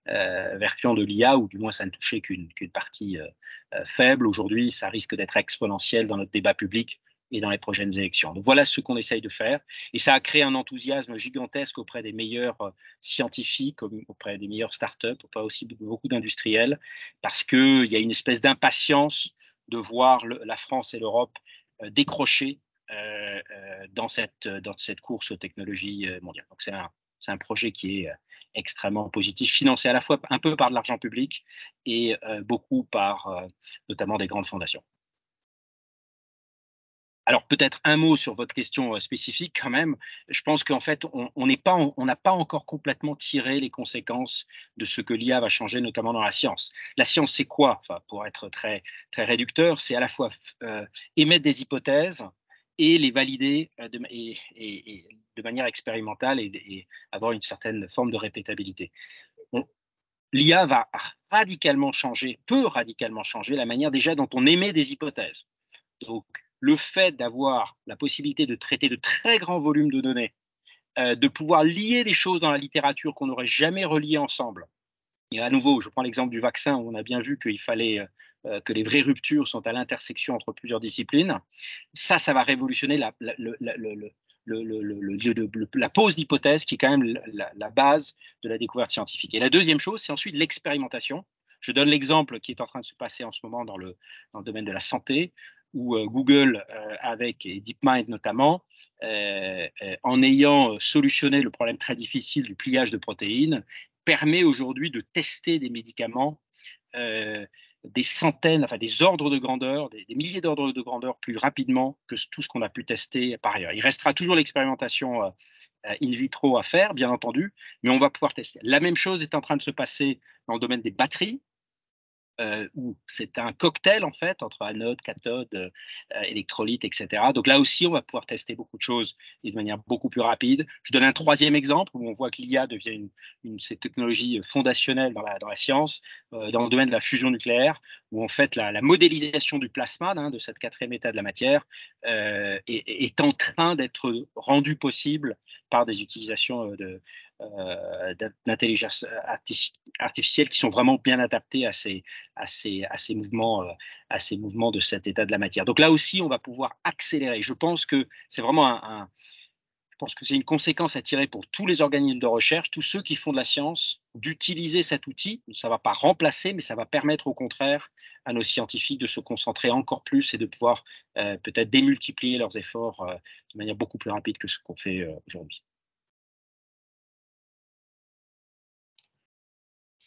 H: versions de l'IA, ou du moins ça ne touchait qu'une partie faible. Aujourd'hui, ça risque d'être exponentiel dans notre débat public. et dans les prochaines élections. Donc voilà ce qu'on essaye de faire. Et ça a créé un enthousiasme gigantesque auprès des meilleurs scientifiques, auprès des meilleures startups, auprès aussi beaucoup d'industriels, parce qu'il y a une espèce d'impatience de voir la France et l'Europe décrocher dans cette course aux technologies mondiales. Donc c'est un projet qui est extrêmement positif, financé à la fois un peu par de l'argent public et beaucoup par notamment des grandes fondations. Alors peut-être un mot sur votre question spécifique quand même. Je pense qu'en fait, on n'a pas encore complètement tiré les conséquences de ce que l'IA va changer, notamment dans la science. La science, c'est quoi? Enfin, pour être très, très réducteur, c'est à la fois émettre des hypothèses et les valider de manière expérimentale et avoir une certaine forme de répétabilité. L'IA va radicalement changer, peut radicalement changer la manière déjà dont on émet des hypothèses. Donc, le fait d'avoir la possibilité de traiter de très grands volumes de données, de pouvoir lier des choses dans la littérature qu'on n'aurait jamais reliées ensemble. Et à nouveau, je prends l'exemple du vaccin où on a bien vu qu'il fallait que les vraies ruptures sont à l'intersection entre plusieurs disciplines. Ça va révolutionner la pose d'hypothèse qui est quand même la base de la découverte scientifique. Et la deuxième chose, c'est ensuite l'expérimentation. Je donne l'exemple qui est en train de se passer en ce moment dans le domaine de la santé, où Google, avec DeepMind notamment, en ayant solutionné le problème très difficile du pliage de protéines, permet aujourd'hui de tester des médicaments des centaines, enfin des ordres de grandeur, des milliers d'ordres de grandeur plus rapidement que tout ce qu'on a pu tester par ailleurs. Il restera toujours l'expérimentation in vitro à faire, bien entendu, mais on va pouvoir tester. La même chose est en train de se passer dans le domaine des batteries, où c'est un cocktail en fait entre anode, cathode, électrolyte, etc. Donc là aussi, on va pouvoir tester beaucoup de choses et de manière beaucoup plus rapide. Je donne un troisième exemple où on voit que l'IA devient cette technologie fondationnelle dans la science, dans le domaine de la fusion nucléaire, où en fait la modélisation du plasma, de cette quatrième état de la matière, est en train d'être rendue possible par des utilisations d'intelligence artificielle qui sont vraiment bien adaptées à ces mouvements de cet état de la matière. Donc là aussi, on va pouvoir accélérer. Je pense que c'est vraiment une conséquence à tirer pour tous les organismes de recherche, tous ceux qui font de la science, d'utiliser cet outil. Ça ne va pas remplacer, mais ça va permettre au contraire à nos scientifiques de se concentrer encore plus et de pouvoir peut-être démultiplier leurs efforts de manière beaucoup plus rapide que ce qu'on fait aujourd'hui.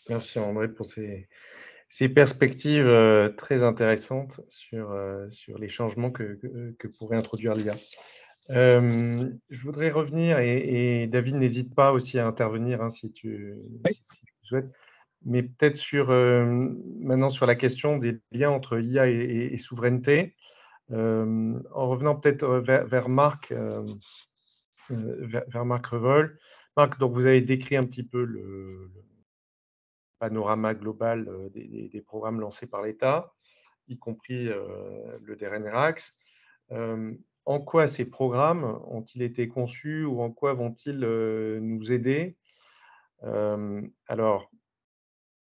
D: Merci André pour ces perspectives très intéressantes sur les changements que pourrait introduire l'IA. Je voudrais revenir, et David, n'hésite pas aussi à intervenir si tu souhaites, mais peut-être maintenant sur la question des liens entre IA et souveraineté, en revenant peut-être vers Marc Revol. Marc, donc vous avez décrit un petit peu le panorama global des programmes lancés par l'État, y compris le DRNRAX. En quoi ces programmes ont-ils été conçus ou en quoi vont-ils nous aider alors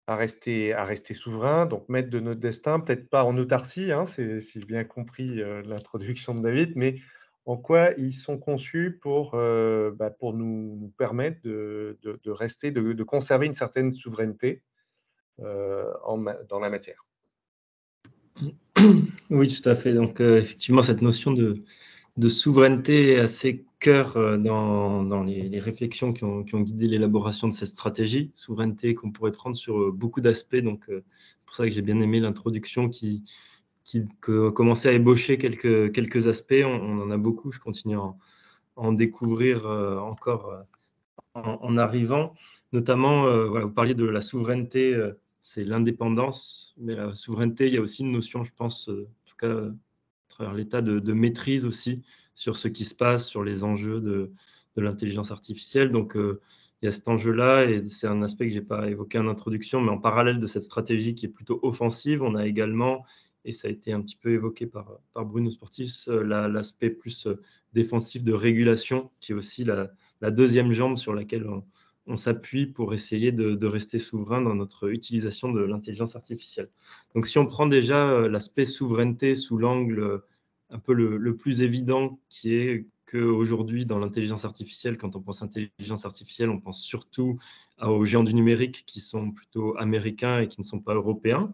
D: à rester souverain, donc maître de notre destin, peut-être pas en autarcie, si j'ai bien compris l'introduction de David, mais en quoi ils sont conçus pour nous permettre de rester, de conserver une certaine souveraineté dans la matière.
E: Oui, tout à fait. Donc, effectivement, cette notion de souveraineté est assez cœur dans les réflexions qui ont guidé l'élaboration de cette stratégie. Souveraineté qu'on pourrait prendre sur beaucoup d'aspects. Donc, c'est pour ça que j'ai bien aimé l'introduction qui commençait à ébaucher quelques aspects. On en a beaucoup. Je continue à en découvrir encore en arrivant. Notamment, vous parliez de la souveraineté, c'est l'indépendance, mais la souveraineté, il y a aussi une notion, je pense, en tout cas, à travers l'état de maîtrise aussi sur ce qui se passe, sur les enjeux de l'intelligence artificielle. Donc, il y a cet enjeu-là, et c'est un aspect que je n'ai pas évoqué en introduction, mais en parallèle de cette stratégie qui est plutôt offensive, on a également, et ça a été un petit peu évoqué par Bruno Sportis, l'aspect plus défensif de régulation, qui est aussi la deuxième jambe sur laquelle on s'appuie pour essayer de rester souverain dans notre utilisation de l'intelligence artificielle. Donc, si on prend déjà l'aspect souveraineté sous l'angle un peu le plus évident, qui est qu'aujourd'hui, dans l'intelligence artificielle, quand on pense intelligence artificielle, on pense surtout aux géants du numérique qui sont plutôt américains et qui ne sont pas européens.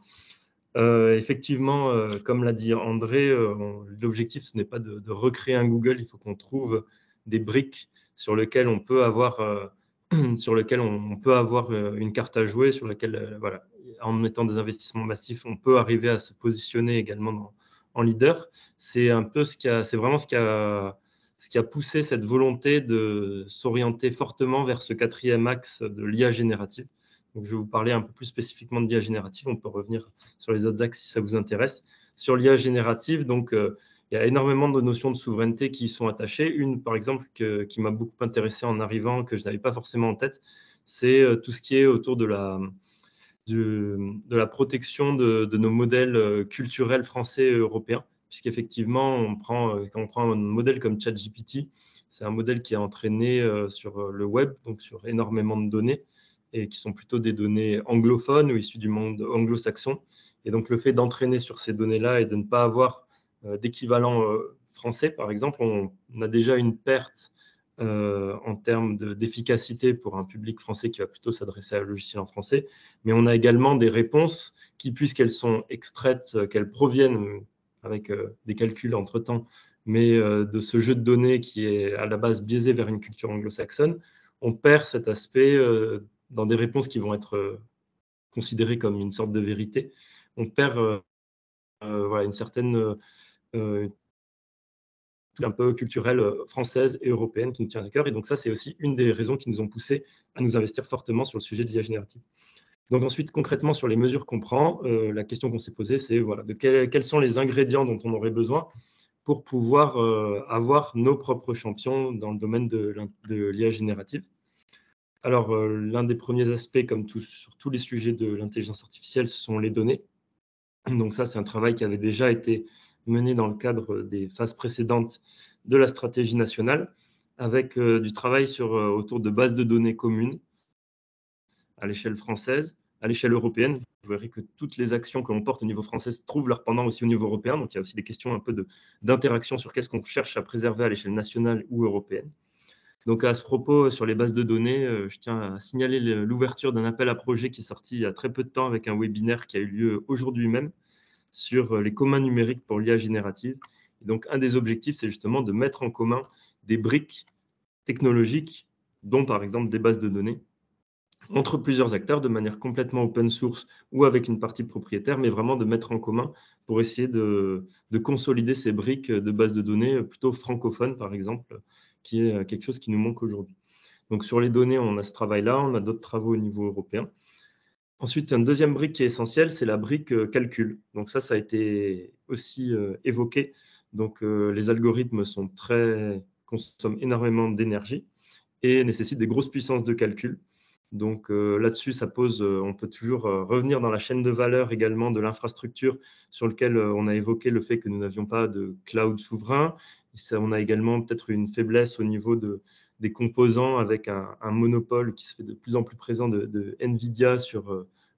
E: Effectivement, comme l'a dit André, l'objectif, ce n'est pas de recréer un Google, il faut qu'on trouve des briques sur lesquelles on peut avoir, une carte à jouer, sur laquelle, voilà, en mettant des investissements massifs, on peut arriver à se positionner également en leader. C'est un peu c'est vraiment ce qui a poussé cette volonté de s'orienter fortement vers ce quatrième axe de l'IA générative. Donc, je vais vous parler un peu plus spécifiquement de l'IA générative. On peut revenir sur les autres axes si ça vous intéresse. Sur l'IA générative, donc, il y a énormément de notions de souveraineté qui y sont attachées. Une, par exemple, qui m'a beaucoup intéressé en arrivant, que je n'avais pas forcément en tête, c'est tout ce qui est autour de la protection de nos modèles culturels français et européens. Puisqu'effectivement, quand on prend un modèle comme ChatGPT, c'est un modèle qui est entraîné sur le web, donc sur énormément de données, et qui sont plutôt des données anglophones ou issues du monde anglo-saxon. Et donc, le fait d'entraîner sur ces données-là et de ne pas avoir d'équivalent français, par exemple, on a déjà une perte en termes d'efficacité pour un public français qui va plutôt s'adresser à un logiciel en français. Mais on a également des réponses qui, puisqu'elles sont extraites, qu'elles proviennent avec des calculs entre-temps, mais de ce jeu de données qui est à la base biaisé vers une culture anglo-saxonne, on perd cet aspect dans des réponses qui vont être considérées comme une sorte de vérité. On perd voilà, une certaine un peu culturelle française et européenne qui nous tient à cœur. Et donc ça, c'est aussi une des raisons qui nous ont poussé à nous investir fortement sur le sujet de l'IA générative. Donc ensuite, concrètement, sur les mesures qu'on prend, la question qu'on s'est posée, c'est voilà, quels sont les ingrédients dont on aurait besoin pour pouvoir avoir nos propres champions dans le domaine de l'IA générative. Alors, l'un des premiers aspects, comme sur tous les sujets de l'intelligence artificielle, ce sont les données. Donc ça, c'est un travail qui avait déjà été mené dans le cadre des phases précédentes de la stratégie nationale, avec du travail autour de bases de données communes à l'échelle française, à l'échelle européenne. Vous verrez que toutes les actions que l'on porte au niveau français trouvent leur pendant aussi au niveau européen. Donc, il y a aussi des questions un peu d'interaction sur qu'est-ce qu'on cherche à préserver à l'échelle nationale ou européenne. Donc, à ce propos, sur les bases de données, je tiens à signaler l'ouverture d'un appel à projet qui est sorti il y a très peu de temps avec un webinaire qui a eu lieu aujourd'hui même sur les communs numériques pour l'IA générative. Et donc, un des objectifs, c'est justement de mettre en commun des briques technologiques, dont par exemple des bases de données, entre plusieurs acteurs de manière complètement open source ou avec une partie propriétaire, mais vraiment de mettre en commun pour essayer de consolider ces briques de bases de données plutôt francophones, par exemple, qui est quelque chose qui nous manque aujourd'hui. Donc, sur les données, on a ce travail-là, on a d'autres travaux au niveau européen. Ensuite, une deuxième brique qui est essentielle, c'est la brique calcul. Donc ça a été aussi évoqué. Donc, les algorithmes consomment énormément d'énergie et nécessitent des grosses puissances de calcul. Donc là-dessus, on peut toujours revenir dans la chaîne de valeur également de l'infrastructure sur lequel on a évoqué le fait que nous n'avions pas de cloud souverain. On a également peut-être une faiblesse au niveau des composants avec un monopole qui se fait de plus en plus présent de NVIDIA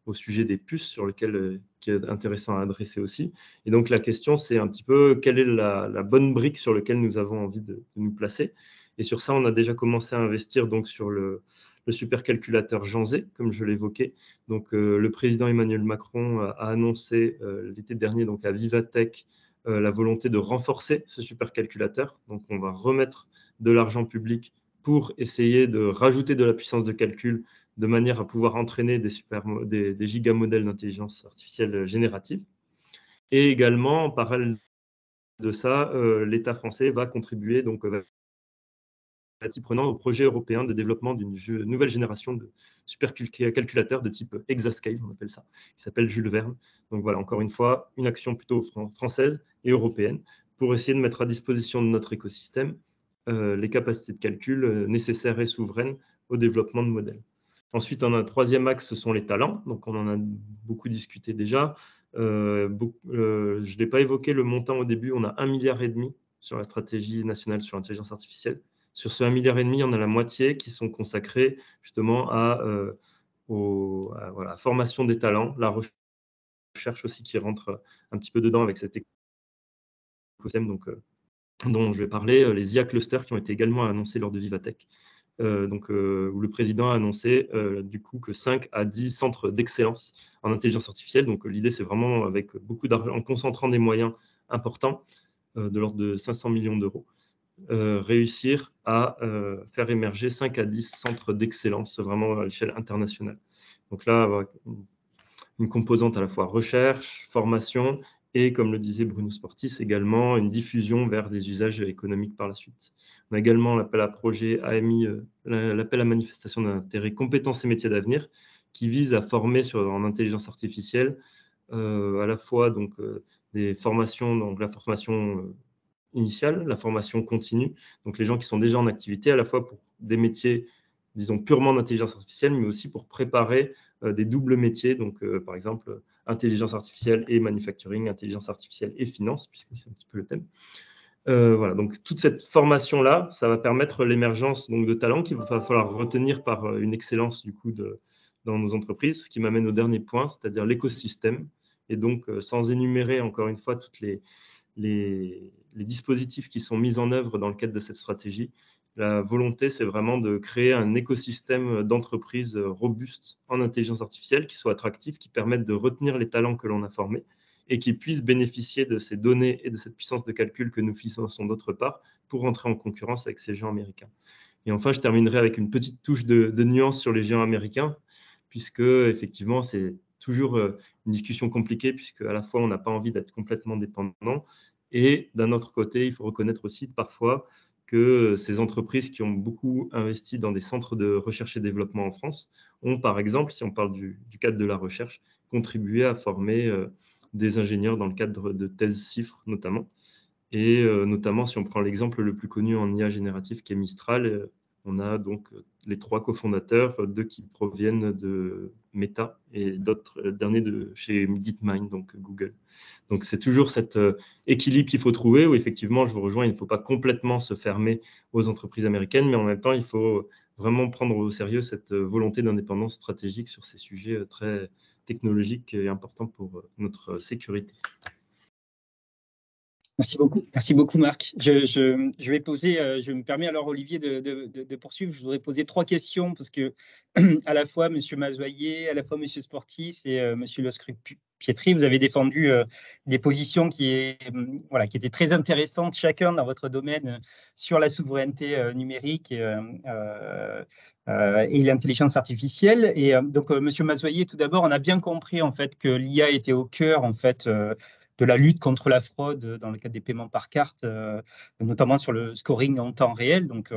E: au sujet des puces, sur lequel qui est intéressant à adresser aussi. Et donc la question, c'est un petit peu quelle est la bonne brique sur laquelle nous avons envie de nous placer. Et sur ça, on a déjà commencé à investir donc sur le supercalculateur Jean-Zé, comme je l'évoquais. Donc, le président Emmanuel Macron a annoncé l'été dernier donc à Vivatech la volonté de renforcer ce supercalculateur. Donc, on va remettre de l'argent public pour essayer de rajouter de la puissance de calcul de manière à pouvoir entraîner des gigamodèles d'intelligence artificielle générative. Et également, en parallèle de ça, l'État français va contribuer donc partie prenante au projet européen de développement d'une nouvelle génération de supercalculateurs de type Exascale, on appelle ça, qui s'appelle Jules Verne. Donc voilà, encore une fois, une action plutôt française et européenne pour essayer de mettre à disposition de notre écosystème les capacités de calcul nécessaires et souveraines au développement de modèles. Ensuite, on a un troisième axe, ce sont les talents. Donc, on en a beaucoup discuté déjà. Je ne l'ai pas évoqué le montant au début. On a 1,5 milliard sur la stratégie nationale sur l'intelligence artificielle. Sur ce 1,5 milliard, on a la moitié qui sont consacrés justement à la formation des talents, la recherche aussi qui rentre un petit peu dedans avec cette l'écosystème dont je vais parler, les IA clusters qui ont été également annoncés lors de Vivatech. Où le président a annoncé du coup que 5 à 10 centres d'excellence en intelligence artificielle. Donc l'idée, c'est vraiment avec beaucoup d'argent, en concentrant des moyens importants de l'ordre de 500 millions d'euros, réussir à faire émerger 5 à 10 centres d'excellence vraiment à l'échelle internationale. Donc là, une composante à la fois recherche, formation et, comme le disait Bruno Sportis, également une diffusion vers des usages économiques par la suite. On a également l'appel à projet AMI, l'appel à manifestation d'intérêt compétences et métiers d'avenir, qui vise à former en intelligence artificielle à la fois des formations, donc la formation initiale, la formation continue, donc les gens qui sont déjà en activité, à la fois pour des métiers, disons, purement d'intelligence artificielle, mais aussi pour préparer des doubles métiers, donc par exemple, intelligence artificielle et manufacturing, intelligence artificielle et finance, puisque c'est un petit peu le thème. Voilà, donc toute cette formation-là, ça va permettre l'émergence de talents qu'il va falloir retenir par une excellence du coup dans nos entreprises, ce qui m'amène au dernier point, c'est-à-dire l'écosystème. Et donc, sans énumérer encore une fois toutes les dispositifs qui sont mis en œuvre dans le cadre de cette stratégie, la volonté, c'est vraiment de créer un écosystème d'entreprises robustes en intelligence artificielle qui soit attractif, qui permette de retenir les talents que l'on a formés et qui puissent bénéficier de ces données et de cette puissance de calcul que nous finançons d'autre part pour rentrer en concurrence avec ces géants américains. Et enfin, je terminerai avec une petite touche de nuance sur les géants américains, puisque effectivement, c'est toujours une discussion compliquée, puisque à la fois, on n'a pas envie d'être complètement dépendant, et d'un autre côté, il faut reconnaître aussi parfois que ces entreprises qui ont beaucoup investi dans des centres de recherche et développement en France ont, par exemple, si on parle du cadre de la recherche, contribué à former des ingénieurs dans le cadre de thèses chiffres notamment. Et notamment, si on prend l'exemple le plus connu en IA générative qui est Mistral, on a donc les 3 cofondateurs, 2 qui proviennent de Meta et d'autres derniers de chez DeepMind, donc Google. Donc c'est toujours cet équilibre qu'il faut trouver où effectivement, je vous rejoins, il ne faut pas complètement se fermer aux entreprises américaines, mais en même temps, il faut vraiment prendre au sérieux cette volonté d'indépendance stratégique sur ces sujets très technologiques et importants pour notre sécurité.
A: Merci beaucoup Marc. Je vais poser, je me permets alors Olivier de poursuivre. Je voudrais poser 3 questions parce que à la fois Monsieur Mazoyer, à la fois Monsieur Sportis et Monsieur Loscrup-Pietri, vous avez défendu des positions qui étaient très intéressantes chacun dans votre domaine sur la souveraineté numérique et l'intelligence artificielle. Et donc Monsieur Mazoyer, tout d'abord, on a bien compris en fait que l'IA était au cœur en fait de la lutte contre la fraude dans le cadre des paiements par carte, notamment sur le scoring en temps réel. Donc,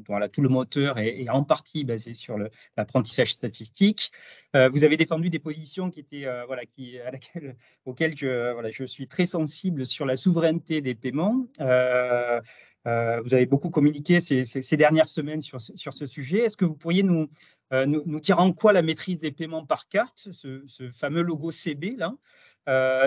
A: voilà, tout le moteur est en partie basé sur l'apprentissage statistique. Vous avez défendu des positions qui étaient, auxquelles je suis très sensible sur la souveraineté des paiements. Vous avez beaucoup communiqué ces dernières semaines sur ce sujet. Est-ce que vous pourriez nous dire en quoi la maîtrise des paiements par carte, ce fameux logo CB là,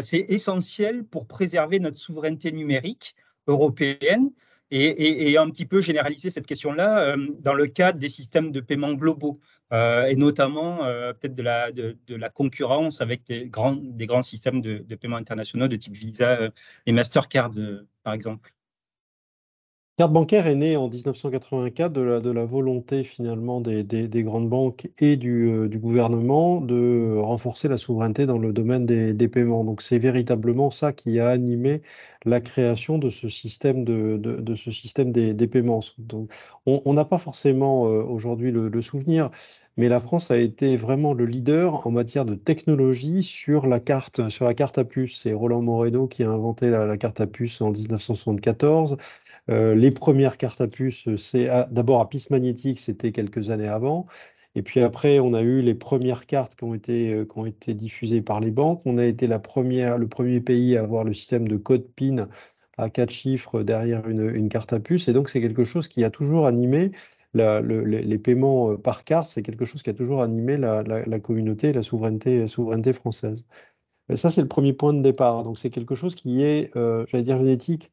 A: c'est essentiel pour préserver notre souveraineté numérique européenne et un petit peu généraliser cette question-là dans le cadre des systèmes de paiement globaux et notamment peut-être de la concurrence avec des grands systèmes de paiement internationaux de type Visa et Mastercard, par exemple.
F: La carte bancaire est née en 1984 de la volonté finalement des grandes banques et du gouvernement de renforcer la souveraineté dans le domaine des paiements. Donc c'est véritablement ça qui a animé la création de ce système des paiements. Donc on n'a pas forcément aujourd'hui le souvenir, mais la France a été vraiment le leader en matière de technologie sur la carte à puce. C'est Roland Moreno qui a inventé la carte à puce en 1974. Les premières cartes à puce, c'est d'abord à piste magnétique, c'était quelques années avant. Et puis après, on a eu les premières cartes qui ont été diffusées par les banques. On a été le premier pays à avoir le système de code PIN à 4 chiffres derrière une carte à puce. Et donc, c'est quelque chose qui a toujours animé les paiements par carte. C'est quelque chose qui a toujours animé la communauté, la souveraineté française. Ça, c'est le premier point de départ. Donc, c'est quelque chose qui est, j'allais dire, génétique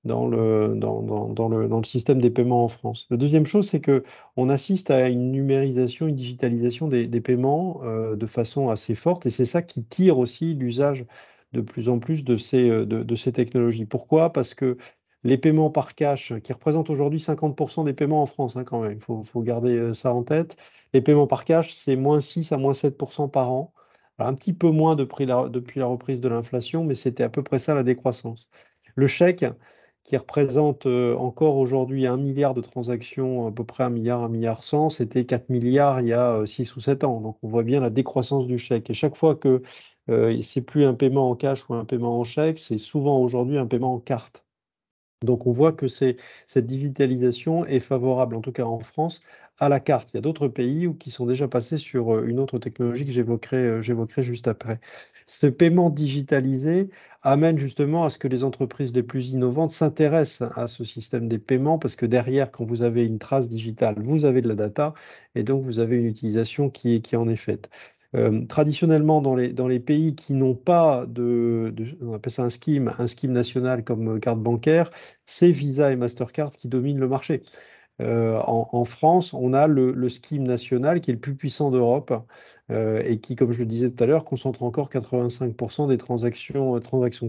F: dans le système des paiements en France. La deuxième chose, c'est qu'on assiste à une numérisation, une digitalisation des paiements de façon assez forte, et c'est ça qui tire aussi l'usage de plus en plus de ces technologies. Pourquoi? Parce que les paiements par cash, qui représentent aujourd'hui 50% des paiements en France, hein, quand même, il faut garder ça en tête. Les paiements par cash, c'est -6 à -7% par an. Alors, un petit peu moins depuis la reprise de l'inflation, mais c'était à peu près ça la décroissance. Le chèque, qui représente encore aujourd'hui 1 milliard de transactions, à peu près 1 milliard, 1 milliard 100, c'était 4 milliards il y a 6 ou 7 ans. Donc on voit bien la décroissance du chèque. Et chaque fois que c'est plus un paiement en cash ou un paiement en chèque, c'est souvent aujourd'hui un paiement en carte. Donc on voit que cette digitalisation est favorable, en tout cas en France, à la carte. Il y a d'autres pays qui sont déjà passés sur une autre technologie que j'évoquerai juste après. Ce paiement digitalisé amène justement à ce que les entreprises les plus innovantes s'intéressent à ce système des paiements, parce que derrière, quand vous avez une trace digitale, vous avez de la data, et donc vous avez une utilisation qui en est faite. Traditionnellement, dans les pays qui n'ont pas on appelle ça un scheme national comme carte bancaire, c'est Visa et Mastercard qui dominent le marché. En France, on a le scheme national qui est le plus puissant d'Europe et qui, comme je le disais tout à l'heure, concentre encore 85% des transactions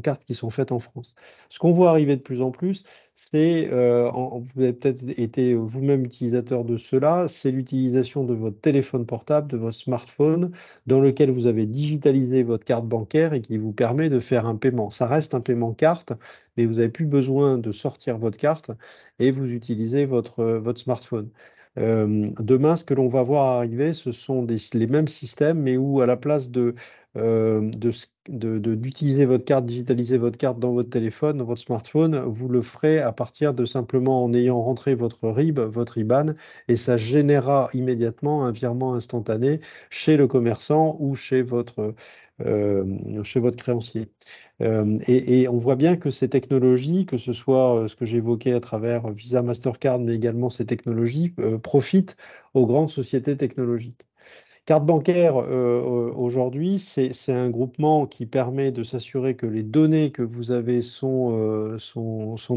F: cartes qui sont faites en France. Ce qu'on voit arriver de plus en plus, c'est, vous avez peut-être été vous-même utilisateur de cela, c'est l'utilisation de votre téléphone portable, de votre smartphone, dans lequel vous avez digitalisé votre carte bancaire et qui vous permet de faire un paiement. Ça reste un paiement carte, mais vous n'avez plus besoin de sortir votre carte et vous utilisez votre smartphone. Demain, ce que l'on va voir arriver, ce sont les mêmes systèmes, mais où à la place d'utiliser votre carte, digitaliser votre carte dans votre téléphone, dans votre smartphone, vous le ferez à partir de simplement en ayant rentré votre RIB, votre IBAN, et ça générera immédiatement un virement instantané chez le commerçant ou chez votre créancier. Et on voit bien que ces technologies, que ce soit ce que j'évoquais à travers Visa, Mastercard, mais également ces technologies, profitent aux grandes sociétés technologiques. Carte bancaire, aujourd'hui, c'est un groupement qui permet de s'assurer que les données que vous avez sont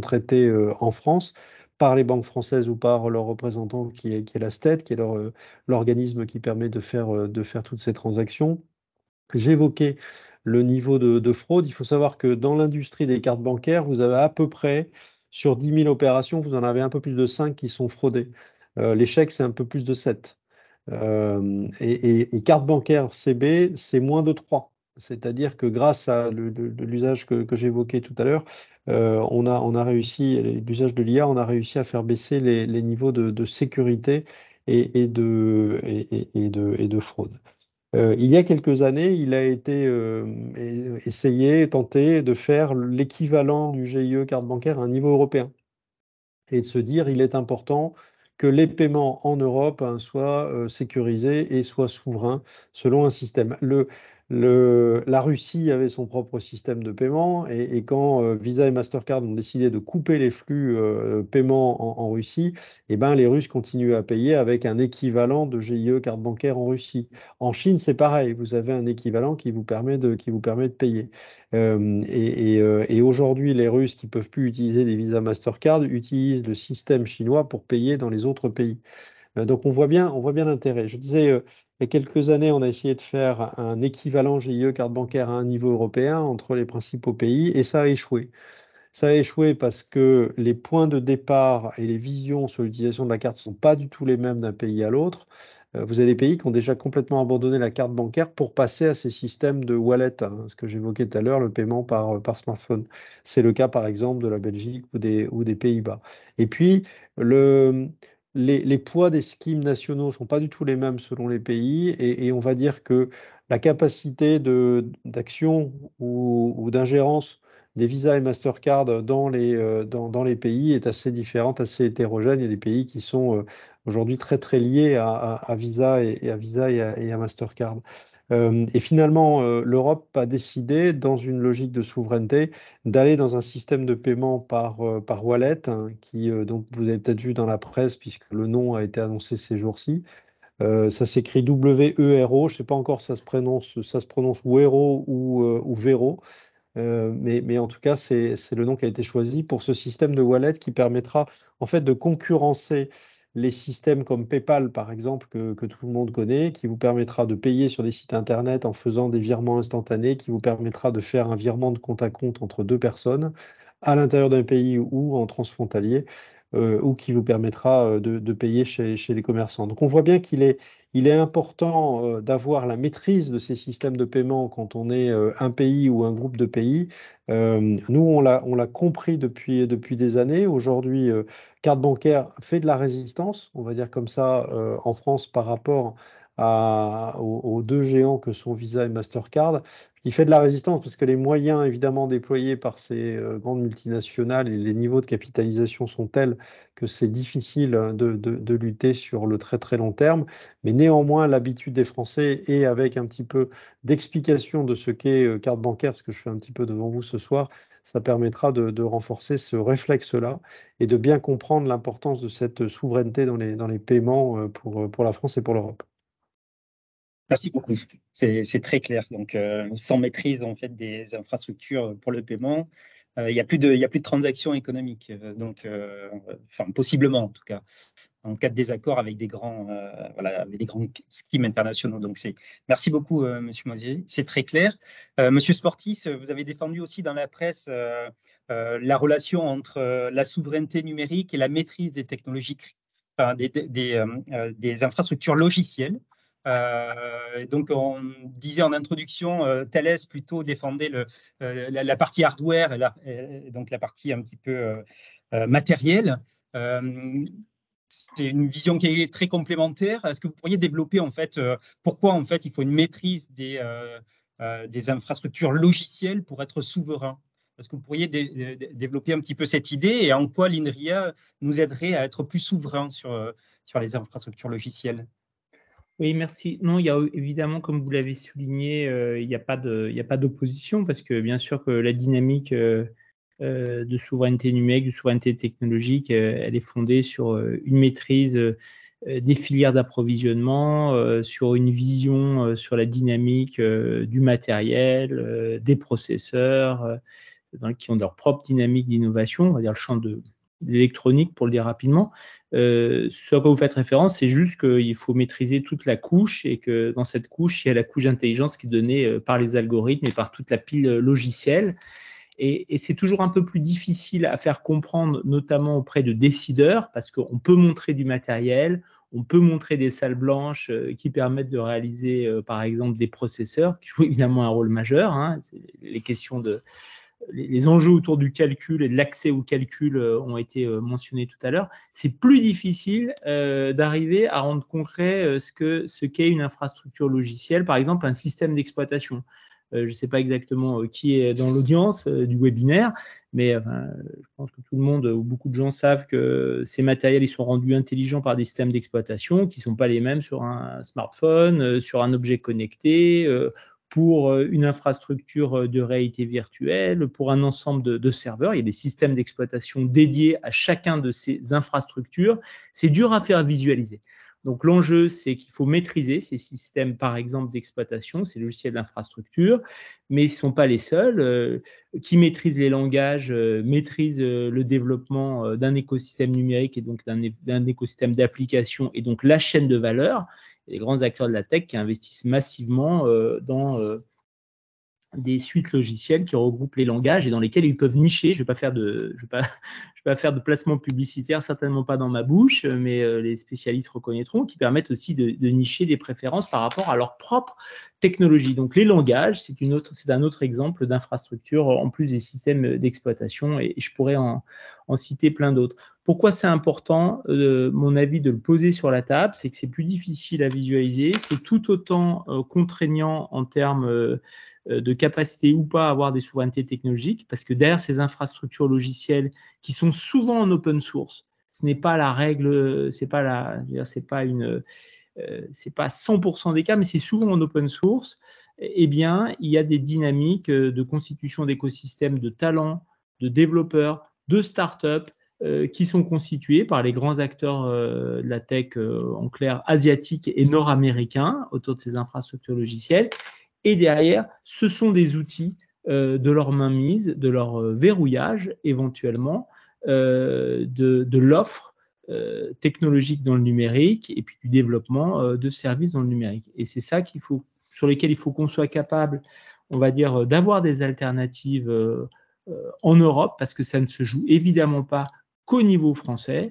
F: traitées en France par les banques françaises ou par leur représentant qui est la STED, qui est l'organisme qui permet de faire toutes ces transactions. J'évoquais le niveau de fraude. Il faut savoir que dans l'industrie des cartes bancaires, vous avez à peu près, sur 10 000 opérations, vous en avez un peu plus de 5 qui sont fraudées. Les chèques, c'est un peu plus de 7. Et carte bancaire CB, c'est moins de 3. C'est-à-dire que grâce à l'usage que j'évoquais tout à l'heure, on a réussi, l'usage de l'IA, on a réussi à faire baisser les niveaux de sécurité et de fraude. Il y a quelques années, il a été tenté de faire l'équivalent du GIE carte bancaire à un niveau européen et de se dire il est important que les paiements en Europe soient sécurisés et soient souverains selon un système. La Russie avait son propre système de paiement et quand Visa et Mastercard ont décidé de couper les flux paiement en Russie, eh ben, les Russes continuent à payer avec un équivalent de GIE carte bancaire en Russie. En Chine, c'est pareil, vous avez un équivalent qui vous permet de payer. Et aujourd'hui, les Russes qui ne peuvent plus utiliser des Visa Mastercard utilisent le système chinois pour payer dans les autres pays. Donc on voit bien l'intérêt. Je disais, il y a quelques années, on a essayé de faire un équivalent GIE carte bancaire à un niveau européen entre les principaux pays et ça a échoué. Ça a échoué parce que les points de départ et les visions sur l'utilisation de la carte ne sont pas du tout les mêmes d'un pays à l'autre. Vous avez des pays qui ont déjà complètement abandonné la carte bancaire pour passer à ces systèmes de wallet, hein, ce que j'évoquais tout à l'heure, le paiement par smartphone. C'est le cas par exemple de la Belgique ou des Pays-Bas. Et puis, les poids des schemes nationaux ne sont pas du tout les mêmes selon les pays et on va dire que la capacité d'action ou d'ingérence des Visa et Mastercard dans les pays est assez différente, assez hétérogène. Il y a des pays qui sont aujourd'hui très très liés à Visa et à Mastercard. Et finalement, l'Europe a décidé, dans une logique de souveraineté, d'aller dans un système de paiement par wallet, hein, donc vous avez peut-être vu dans la presse, puisque le nom a été annoncé ces jours-ci. Ça s'écrit WERO, je ne sais pas encore si ça se prononce Wero ou Vero. Mais en tout cas, c'est le nom qui a été choisi pour ce système de wallet qui permettra en fait de concurrencer les systèmes comme PayPal, par exemple, que tout le monde connaît, qui vous permettra de payer sur des sites Internet en faisant des virements instantanés, qui vous permettra de faire un virement de compte à compte entre deux personnes à l'intérieur d'un pays ou en transfrontalier, ou qui vous permettra de payer chez les commerçants. Donc on voit bien il est important d'avoir la maîtrise de ces systèmes de paiement quand on est un pays ou un groupe de pays. Nous, on l'a compris depuis des années. Aujourd'hui, carte bancaire fait de la résistance, on va dire comme ça, en France par rapport aux deux géants que sont Visa et Mastercard. Il fait de la résistance parce que les moyens évidemment déployés par ces grandes multinationales et les niveaux de capitalisation sont tels que c'est difficile de lutter sur le très très long terme. Mais néanmoins, l'habitude des Français et avec un petit peu d'explication de ce qu'est carte bancaire, ce que je fais un petit peu devant vous ce soir, ça permettra de renforcer ce réflexe-là et de bien comprendre l'importance de cette souveraineté dans les paiements pour la France et pour l'Europe.
A: Merci beaucoup. C'est très clair. Donc, sans maîtrise en fait des infrastructures pour le paiement, il n'y a plus de transactions économiques. Enfin, possiblement en tout cas, en cas de désaccord avec des grands schemes internationaux. Donc, merci beaucoup, Monsieur Moisier. C'est très clair. Monsieur Sportis, vous avez défendu aussi dans la presse la relation entre la souveraineté numérique et la maîtrise des technologies, enfin, des infrastructures logicielles. Donc, on disait en introduction, Thales plutôt défendait la partie hardware et donc la partie un petit peu matérielle. C'est une vision qui est très complémentaire. Est-ce que vous pourriez développer en fait pourquoi en fait il faut une maîtrise des infrastructures logicielles pour être souverain? Est-ce que vous pourriez développer un petit peu cette idée et en quoi l'INRIA nous aiderait à être plus souverain sur les infrastructures logicielles?
G: Oui, merci. Non, il y a évidemment, comme vous l'avez souligné, il n'y a pas d'opposition parce que bien sûr que la dynamique de souveraineté numérique, de souveraineté technologique, elle est fondée sur une maîtrise des filières d'approvisionnement, sur une vision sur la dynamique du matériel, des processeurs, qui ont leur propre dynamique d'innovation, on va dire le champ de l'électronique pour le dire rapidement. Ce à quoi vous faites référence, c'est juste qu'il faut maîtriser toute la couche et que dans cette couche, il y a la couche d'intelligence qui est donnée par les algorithmes et par toute la pile logicielle. Et c'est toujours un peu plus difficile à faire comprendre, notamment auprès de décideurs, parce qu'on peut montrer du matériel, on peut montrer des salles blanches qui permettent de réaliser, par exemple, des processeurs, qui jouent évidemment un rôle majeur. Hein. Les questions les enjeux autour du calcul et de l'accès au calcul ont été mentionnés tout à l'heure. C'est plus difficile d'arriver à rendre concret ce qu'est une infrastructure logicielle, par exemple un système d'exploitation. Je ne sais pas exactement qui est dans l'audience du webinaire, mais je pense que tout le monde ou beaucoup de gens savent que ces matériels ils sont rendus intelligents par des systèmes d'exploitation qui ne sont pas les mêmes sur un smartphone, sur un objet connecté, pour une infrastructure de réalité virtuelle, pour un ensemble de serveurs. Il y a des systèmes d'exploitation dédiés à chacun de ces infrastructures. C'est dur à faire visualiser. Donc l'enjeu, c'est qu'il faut maîtriser ces systèmes, par exemple, d'exploitation, ces logiciels d'infrastructure, mais ils ne sont pas les seuls. Qui maîtrisent les langages, maîtrisent le développement d'un écosystème numérique et donc d'un écosystème d'application et donc la chaîne de valeur. Les grands acteurs de la tech qui investissent massivement dans des suites logicielles qui regroupent les langages et dans lesquels ils peuvent nicher. Je ne vais pas faire de placement publicitaire, certainement pas dans ma bouche, mais les spécialistes reconnaîtront, qui permettent aussi de nicher des préférences par rapport à leur propre technologie. Donc les langages, c'est un autre exemple d'infrastructure en plus des systèmes d'exploitation et je pourrais en citer plein d'autres. Pourquoi c'est important, mon avis, de le poser sur la table, c'est que c'est plus difficile à visualiser, c'est tout autant contraignant en termes de capacité ou pas à avoir des souverainetés technologiques, parce que derrière ces infrastructures logicielles qui sont souvent en open source, ce n'est pas la règle, c'est pas 100% des cas, mais c'est souvent en open source. Eh bien, il y a des dynamiques de constitution d'écosystèmes de talents, de développeurs, de startups qui sont constitués par les grands acteurs de la tech, en clair, asiatiques et nord-américains autour de ces infrastructures logicielles. Et derrière, ce sont des outils de leur mainmise, de leur verrouillage éventuellement, de l'offre technologiques dans le numérique et puis du développement de services dans le numérique. Et c'est ça sur lesquels il faut qu'on soit capable, on va dire, d'avoir des alternatives en Europe, parce que ça ne se joue évidemment pas qu'au niveau français.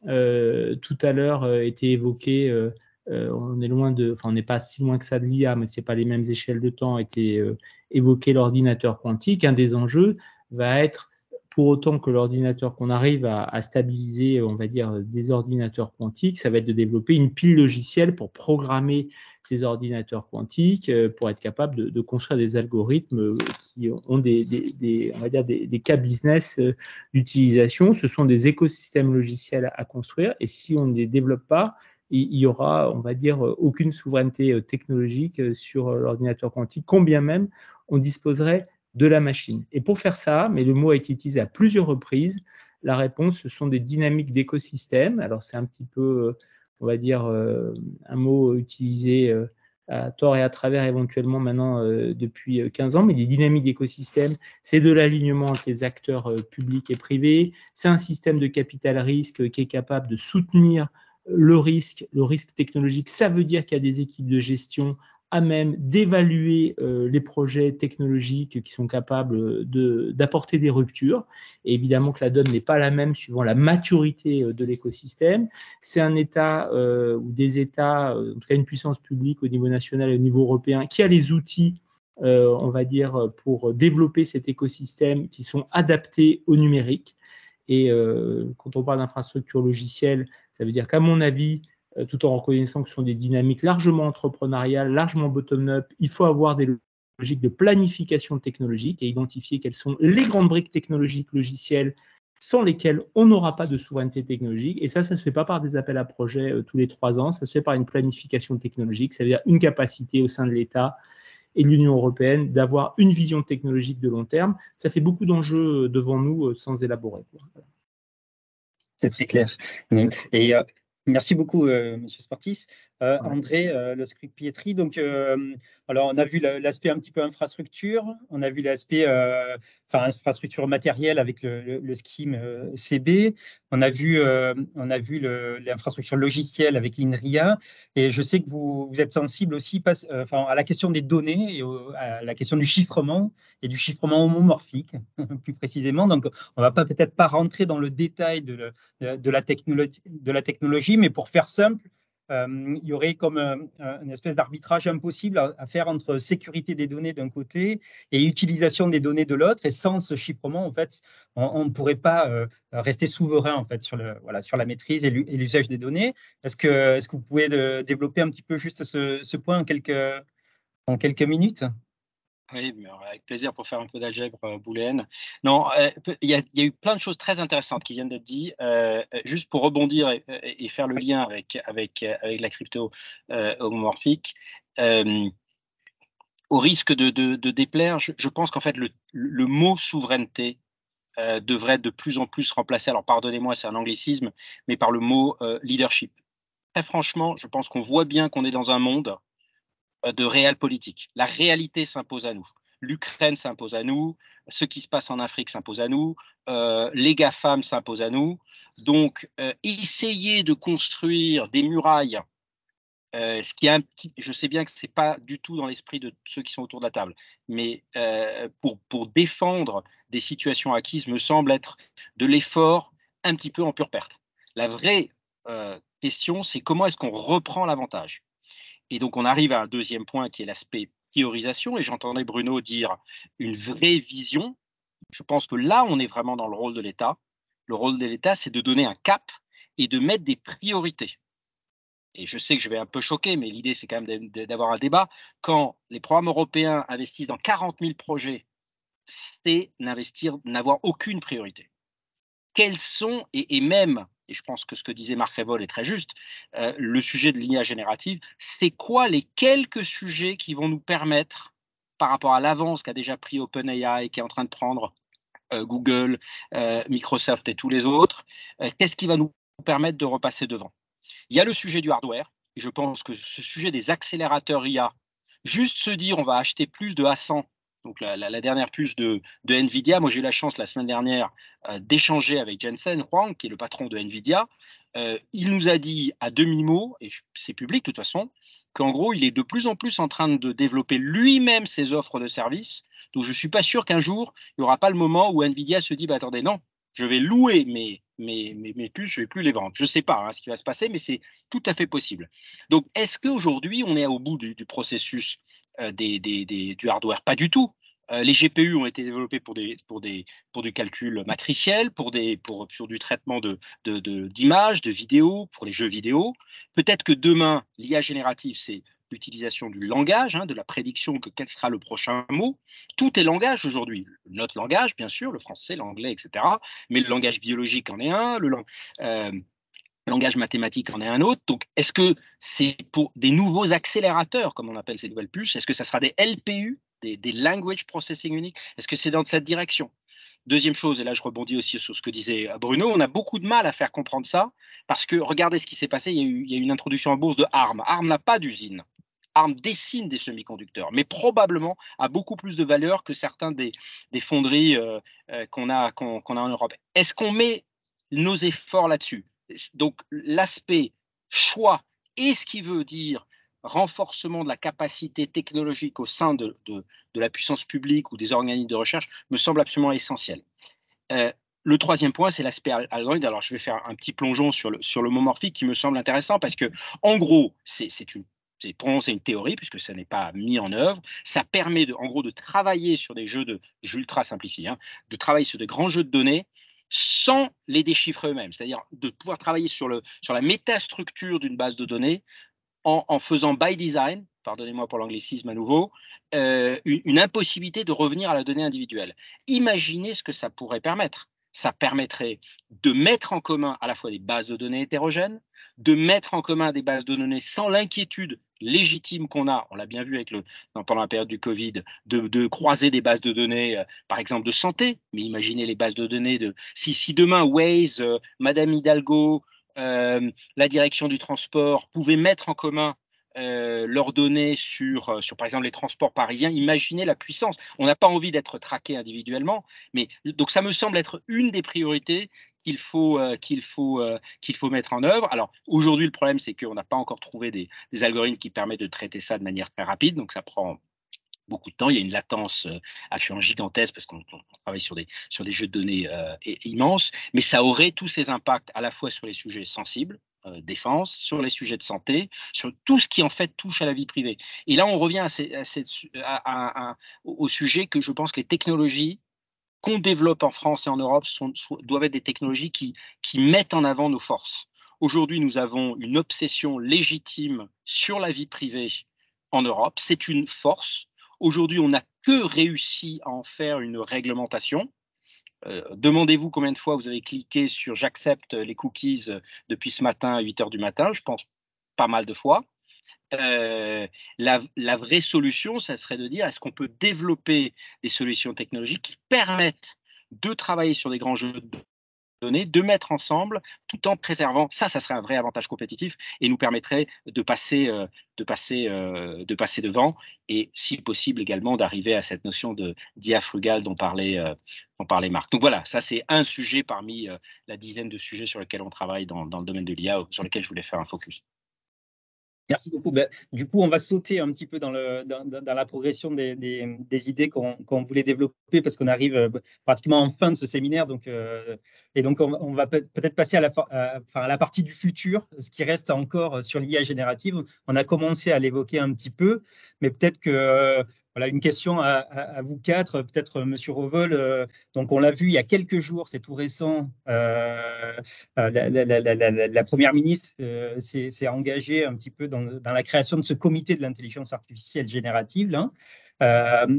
G: Tout à l'heure était évoqué, on n'est pas si loin que ça de l'IA, mais c'est pas les mêmes échelles de temps, était évoqué l'ordinateur quantique. Un des enjeux va être, pour autant que l'ordinateur, qu'on arrive à stabiliser, on va dire, des ordinateurs quantiques, ça va être de développer une pile logicielle pour programmer ces ordinateurs quantiques, pour être capable de construire des algorithmes qui ont on va dire des cas business d'utilisation. Ce sont des écosystèmes logiciels à construire, et si on ne les développe pas, il y aura, on va dire, aucune souveraineté technologique sur l'ordinateur quantique, combien même on disposerait de la machine. Et pour faire ça, mais le mot a été utilisé à plusieurs reprises, la réponse, ce sont des dynamiques d'écosystème. Alors c'est un petit peu, on va dire, un mot utilisé à tort et à travers éventuellement maintenant depuis 15 ans, mais des dynamiques d'écosystème, c'est de l'alignement entre les acteurs publics et privés, c'est un système de capital risque qui est capable de soutenir le risque technologique. Ça veut dire qu'il y a des équipes de gestion à même d'évaluer les projets technologiques qui sont capables d'apporter des ruptures. Et évidemment que la donne n'est pas la même suivant la maturité de l'écosystème. C'est un État ou des États, en tout cas une puissance publique au niveau national et au niveau européen, qui a les outils, on va dire, pour développer cet écosystème qui sont adaptés au numérique. Et quand on parle d'infrastructure logicielle, ça veut dire qu'à mon avis, tout en reconnaissant que ce sont des dynamiques largement entrepreneuriales, largement bottom-up, il faut avoir des logiques de planification technologique et identifier quelles sont les grandes briques technologiques logicielles sans lesquelles on n'aura pas de souveraineté technologique. Et ça ne se fait pas par des appels à projets tous les 3 ans, ça se fait par une planification technologique, ça veut dire une capacité au sein de l'État et de l'Union européenne d'avoir une vision technologique de long terme. Ça fait beaucoup d'enjeux devant nous sans élaborer.
A: C'est très clair. Et merci beaucoup, Monsieur Sportis. André Le Script-Pietri. Donc, alors on a vu l'aspect un petit peu infrastructure, on a vu l'aspect infrastructure matérielle avec le scheme CB, on a vu l'infrastructure logicielle avec l'INRIA, et je sais que vous êtes sensible aussi à la question des données et à la question du chiffrement et du chiffrement homomorphique plus précisément. Donc, on va peut-être pas rentrer dans le détail de la technologie, mais pour faire simple, il y aurait comme une espèce d'arbitrage impossible à faire entre sécurité des données d'un côté et utilisation des données de l'autre. Et sans ce chiffrement, en fait, on ne pourrait pas rester souverain en fait sur la maîtrise et l'usage des données. Est-ce que vous pouvez développer un petit peu juste ce point en quelques minutes?
H: Oui, mais avec plaisir pour faire un peu d'algèbre booléenne. Non, il y a eu plein de choses très intéressantes qui viennent d'être dites. Juste pour rebondir et faire le lien avec la crypto homomorphique, au risque de déplaire, je pense qu'en fait le mot souveraineté devrait de plus en plus remplacer, alors pardonnez-moi, c'est un anglicisme, mais par le mot leadership. Très franchement, je pense qu'on voit bien qu'on est dans un monde de réelle politique. La réalité s'impose à nous. L'Ukraine s'impose à nous, ce qui se passe en Afrique s'impose à nous, les GAFAM s'imposent à nous. Donc, essayer de construire des murailles, ce qui est je sais bien que ce n'est pas du tout dans l'esprit de ceux qui sont autour de la table, mais pour défendre des situations acquises me semble être de l'effort un petit peu en pure perte. La vraie question, c'est comment est-ce qu'on reprend l'avantage ? Et donc, on arrive à un deuxième point qui est l'aspect priorisation. Et j'entendais Bruno dire une vraie vision. Je pense que là, on est vraiment dans le rôle de l'État. Le rôle de l'État, c'est de donner un cap et de mettre des priorités. Et je sais que je vais un peu choquer, mais l'idée, c'est quand même d'avoir un débat. Quand les programmes européens investissent dans 40 000 projets, c'est n'avoir aucune priorité. Quels sont, et même, et je pense que ce que disait Marc Révol est très juste, le sujet de l'IA générative, c'est quoi les quelques sujets qui vont nous permettre, par rapport à l'avance qu'a déjà pris OpenAI et qui est en train de prendre Google, Microsoft et tous les autres, qu'est-ce qui va nous permettre de repasser devant ? Il y a le sujet du hardware, et je pense que ce sujet des accélérateurs IA, juste se dire on va acheter plus de A100 donc la dernière puce de NVIDIA. Moi, j'ai eu la chance la semaine dernière d'échanger avec Jensen Huang, qui est le patron de NVIDIA. Il nous a dit à demi-mot, et c'est public de toute façon, qu'en gros, il est de plus en plus en train de développer lui-même ses offres de services. Donc, je ne suis pas sûr qu'un jour, il n'y aura pas le moment où NVIDIA se dit, bah, attendez, non, je vais louer mes puces, je ne vais plus les vendre. Je ne sais pas ce qui va se passer, mais c'est tout à fait possible. Donc, est-ce qu'aujourd'hui, on est au bout du processus du hardware? Pas du tout. Les GPU ont été développés pour du calcul matriciel, pour du traitement d'images, de vidéos, pour les jeux vidéo. Peut-être que demain, l'IA générative, c'est l'utilisation du langage, de la prédiction que quel sera le prochain mot. Tout est langage aujourd'hui. Notre langage, bien sûr, le français, l'anglais, etc. Mais le langage biologique en est un, le langage mathématique en est un autre. Donc, est-ce que c'est pour des nouveaux accélérateurs, comme on appelle ces nouvelles puces? Est-ce que ça sera des LPU, des Language Processing Unit? Est-ce que c'est dans cette direction? Deuxième chose, et là je rebondis aussi sur ce que disait Bruno, on a beaucoup de mal à faire comprendre ça, parce que regardez ce qui s'est passé, il y a eu une introduction en bourse de ARM. ARM n'a pas d'usine. ARM dessine des semi-conducteurs, mais probablement a beaucoup plus de valeur que certains des fonderies qu'on a en Europe. Est-ce qu'on met nos efforts là-dessus? Donc l'aspect choix et ce qui veut dire renforcement de la capacité technologique au sein de la puissance publique ou des organismes de recherche me semble absolument essentiel. Le troisième point, c'est l'aspect algorithme. Alors, je vais faire un petit plongeon sur l'homomorphique qui me semble intéressant parce que, en gros, pour nous, c'est une théorie puisque ça n'est pas mis en œuvre. Ça permet en gros de travailler sur des jeux ultra simplifiés, de travailler sur des grands jeux de données sans les déchiffrer eux-mêmes, c'est-à-dire de pouvoir travailler sur la métastructure d'une base de données en faisant by design, pardonnez-moi pour l'anglicisme à nouveau, une impossibilité de revenir à la donnée individuelle. Imaginez ce que ça pourrait permettre. Ça permettrait de mettre en commun à la fois des bases de données hétérogènes, de mettre en commun des bases de données sans l'inquiétude légitime qu'on a, on l'a bien vu pendant la période du Covid, de croiser des bases de données, par exemple de santé, mais imaginez les bases de données si demain Waze, Madame Hidalgo, la direction du transport pouvaient mettre en commun leurs données sur par exemple les transports parisiens, imaginez la puissance. On n'a pas envie d'être traqué individuellement, mais donc ça me semble être une des priorités qu'il faut mettre en œuvre. Alors aujourd'hui, le problème, c'est qu'on n'a pas encore trouvé des algorithmes qui permettent de traiter ça de manière très rapide, donc ça prend beaucoup de temps. Il y a une latence absolument gigantesque parce qu'on travaille sur des jeux de données immenses, mais ça aurait tous ces impacts à la fois sur les sujets sensibles, défense, sur les sujets de santé, sur tout ce qui en fait touche à la vie privée. Et là, on revient au sujet que je pense que les technologies qu'on développe en France et en Europe doivent être des technologies qui mettent en avant nos forces. Aujourd'hui, nous avons une obsession légitime sur la vie privée en Europe. C'est une force. Aujourd'hui, on n'a que réussi à en faire une réglementation. Demandez-vous combien de fois vous avez cliqué sur « j'accepte les cookies » depuis ce matin à 8 h du matin. Je pense pas mal de fois. La vraie solution, ça serait de dire est-ce qu'on peut développer des solutions technologiques qui permettent de travailler sur des grands jeux de données, de mettre ensemble tout en préservant, ça serait un vrai avantage compétitif et nous permettrait de passer devant et si possible également d'arriver à cette notion d'IA frugale dont parlait Marc. Donc voilà, ça c'est un sujet parmi la dizaine de sujets sur lesquels on travaille dans le domaine de l'IA, sur lesquels je voulais faire un focus.
A: Merci beaucoup. Du coup, on va sauter un petit peu dans la progression des idées qu'on voulait développer parce qu'on arrive pratiquement en fin de ce séminaire. Donc on va peut-être passer à la partie du futur, ce qui reste encore sur l'IA générative. On a commencé à l'évoquer un petit peu, mais peut-être que voilà une question à vous quatre, peut-être Monsieur Revol. Donc on l'a vu il y a quelques jours, c'est tout récent. La première ministre s'est engagée un petit peu dans la création de ce comité de l'intelligence artificielle générative. Là.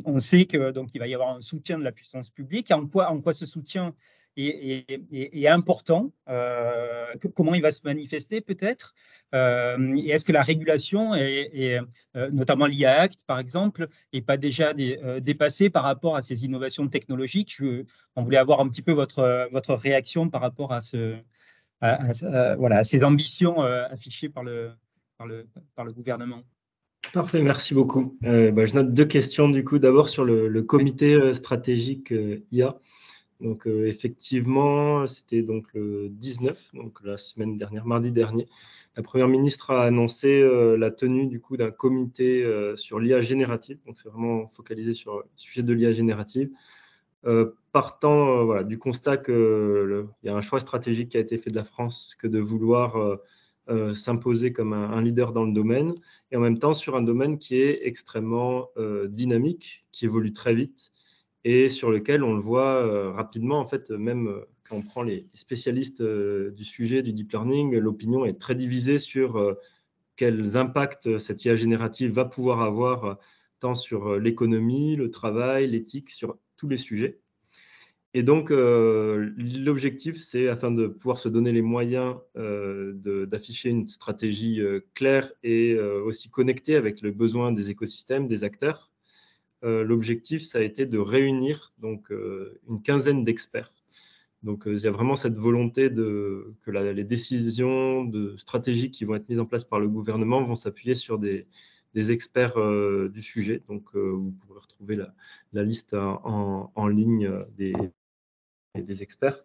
A: On sait que donc il va y avoir un soutien de la puissance publique. En quoi ce soutien est important, comment il va se manifester peut-être, et est-ce que la régulation, notamment l'IA Act par exemple, n'est pas déjà dépassée par rapport à ces innovations technologiques? On voulait avoir un petit peu votre réaction par rapport à ces ambitions affichées par le gouvernement.
E: Parfait, merci beaucoup. Je note 2 questions du coup. D'abord sur le comité stratégique IA. Donc effectivement, c'était donc le 19, donc la semaine dernière, mardi dernier. La Première ministre a annoncé la tenue du coup d'un comité sur l'IA générative. Donc c'est vraiment focalisé sur le sujet de l'IA générative. Partant voilà, du constat qu'il y a un choix stratégique qui a été fait de la France que de vouloir s'imposer comme un leader dans le domaine, et en même temps sur un domaine qui est extrêmement dynamique, qui évolue très vite, et sur lequel on le voit rapidement, en fait, même quand on prend les spécialistes du sujet du deep learning, l'opinion est très divisée sur quels impacts cette IA générative va pouvoir avoir tant sur l'économie, le travail, l'éthique, sur tous les sujets. Et donc, l'objectif, c'est, afin de pouvoir se donner les moyens d'afficher une stratégie claire et aussi connectée avec le besoin des écosystèmes, des acteurs, l'objectif, ça a été de réunir donc, une quinzaine d'experts. Donc, il y a vraiment cette volonté que les décisions de stratégie qui vont être mises en place par le gouvernement vont s'appuyer sur des experts du sujet. Donc, vous pourrez retrouver la liste en ligne des experts.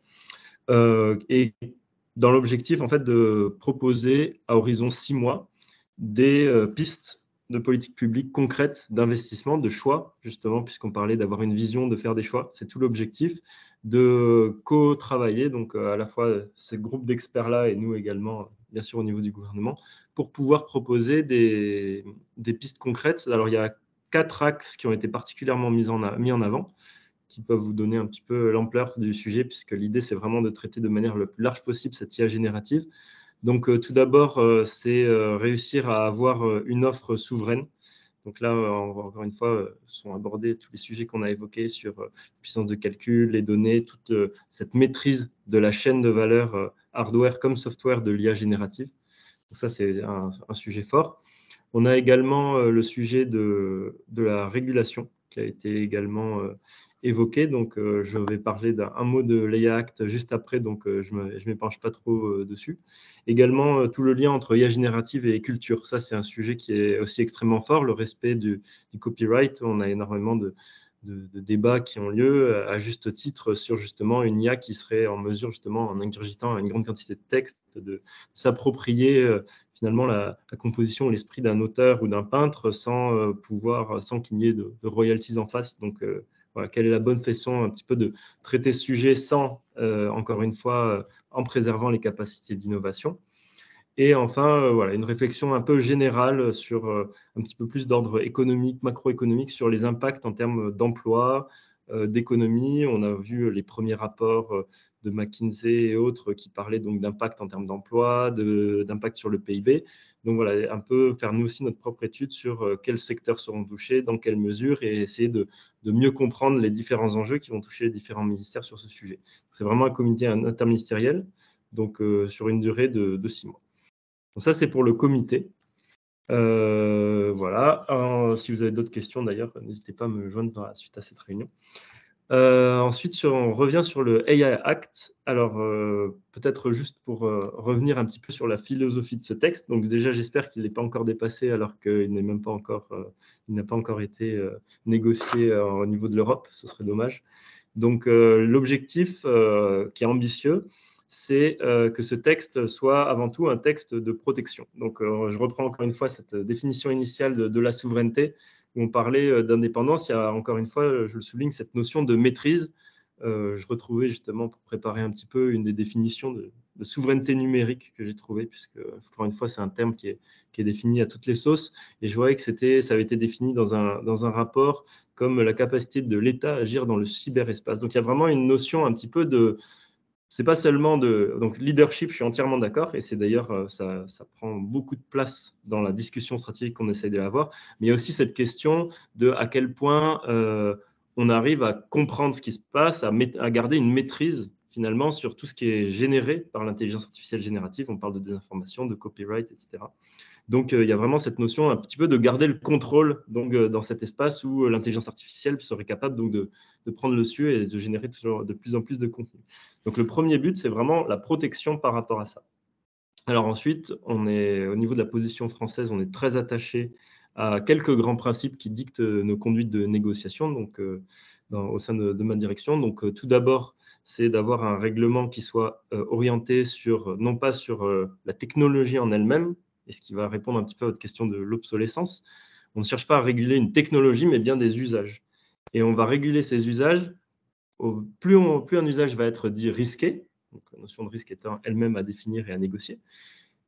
E: Et dans l'objectif, en fait, de proposer à horizon 6 mois des pistes de politique publique concrètes d'investissement, de choix, justement, puisqu'on parlait d'avoir une vision, de faire des choix. C'est tout l'objectif, de co-travailler, donc à la fois ces groupes d'experts-là et nous également, bien sûr, au niveau du gouvernement, pour pouvoir proposer des pistes concrètes. Alors, il y a 4 axes qui ont été particulièrement mis en avant, qui peuvent vous donner un petit peu l'ampleur du sujet, puisque l'idée, c'est vraiment de traiter de manière le plus large possible cette IA générative. Donc, tout d'abord, c'est réussir à avoir une offre souveraine. Donc là, encore une fois, sont abordés tous les sujets qu'on a évoqués sur la puissance de calcul, les données, toute cette maîtrise de la chaîne de valeur hardware comme software de l'IA générative. Donc ça, c'est un sujet fort. On a également le sujet de la régulation qui a été également évoqué. Donc, je vais parler d'un mot de l'IA Act juste après, donc je ne m'épanche pas trop dessus. Également, tout le lien entre IA générative et culture. Ça, c'est un sujet qui est aussi extrêmement fort. Le respect du copyright. On a énormément de débats qui ont lieu à juste titre sur justement une IA qui serait en mesure, justement, en ingurgitant une grande quantité de texte, de s'approprier finalement la composition ou l'esprit d'un auteur ou d'un peintre sans qu'il y ait de royalties en face. Donc, voilà, quelle est la bonne façon un petit peu de traiter ce sujet sans, encore une fois, en préservant les capacités d'innovation. Et enfin, voilà, une réflexion un peu générale sur un petit peu plus d'ordre économique, macroéconomique, sur les impacts en termes d'emploi, d'économie. On a vu les premiers rapports de McKinsey et autres qui parlaient donc d'impact en termes d'emploi, d'impact sur le PIB. Donc voilà, un peu faire nous aussi notre propre étude sur quels secteurs seront touchés, dans quelle mesure, et essayer de mieux comprendre les différents enjeux qui vont toucher les différents ministères sur ce sujet. C'est vraiment un comité interministériel, donc sur une durée de 6 mois. Donc ça, c'est pour le comité. Voilà. Si vous avez d'autres questions, d'ailleurs, n'hésitez pas à me joindre suite à cette réunion. Ensuite, on revient sur le AI Act. Alors, peut-être juste pour revenir un petit peu sur la philosophie de ce texte. Donc, déjà, j'espère qu'il n'est pas encore dépassé alors qu'il n'est même pas encore, il n'a pas encore été négocié au niveau de l'Europe. Ce serait dommage. Donc, l'objectif qui est ambitieux, c'est que ce texte soit avant tout un texte de protection. Donc, je reprends encore une fois cette définition initiale de la souveraineté, où on parlait d'indépendance. Il y a encore une fois, je le souligne, cette notion de maîtrise. Je retrouvais justement pour préparer un petit peu une des définitions de souveraineté numérique que j'ai trouvée, puisque, encore une fois, c'est un terme qui est défini à toutes les sauces. Et je voyais que ça avait été défini dans un rapport comme la capacité de l'État à agir dans le cyberespace. Donc, il y a vraiment une notion un petit peu de... C'est pas seulement donc leadership, je suis entièrement d'accord, et c'est d'ailleurs, ça prend beaucoup de place dans la discussion stratégique qu'on essaie d'avoir, mais il y a aussi cette question de à quel point on arrive à comprendre ce qui se passe, à garder une maîtrise finalement sur tout ce qui est généré par l'intelligence artificielle générative. On parle de désinformation, de copyright, etc. Donc, il y a vraiment cette notion un petit peu de garder le contrôle donc, dans cet espace où l'intelligence artificielle serait capable donc, de prendre le dessus et de générer de plus en plus de contenu. Donc, le premier but, c'est vraiment la protection par rapport à ça. Alors ensuite, au niveau de la position française, on est très attaché à quelques grands principes qui dictent nos conduites de négociation donc, au sein de ma direction. Donc, tout d'abord, c'est d'avoir un règlement qui soit orienté non pas sur la technologie en elle-même, et ce qui va répondre un petit peu à votre question de l'obsolescence. On ne cherche pas à réguler une technologie, mais bien des usages. Et on va réguler ces usages, plus un usage va être dit risqué, donc la notion de risque étant elle-même à définir et à négocier,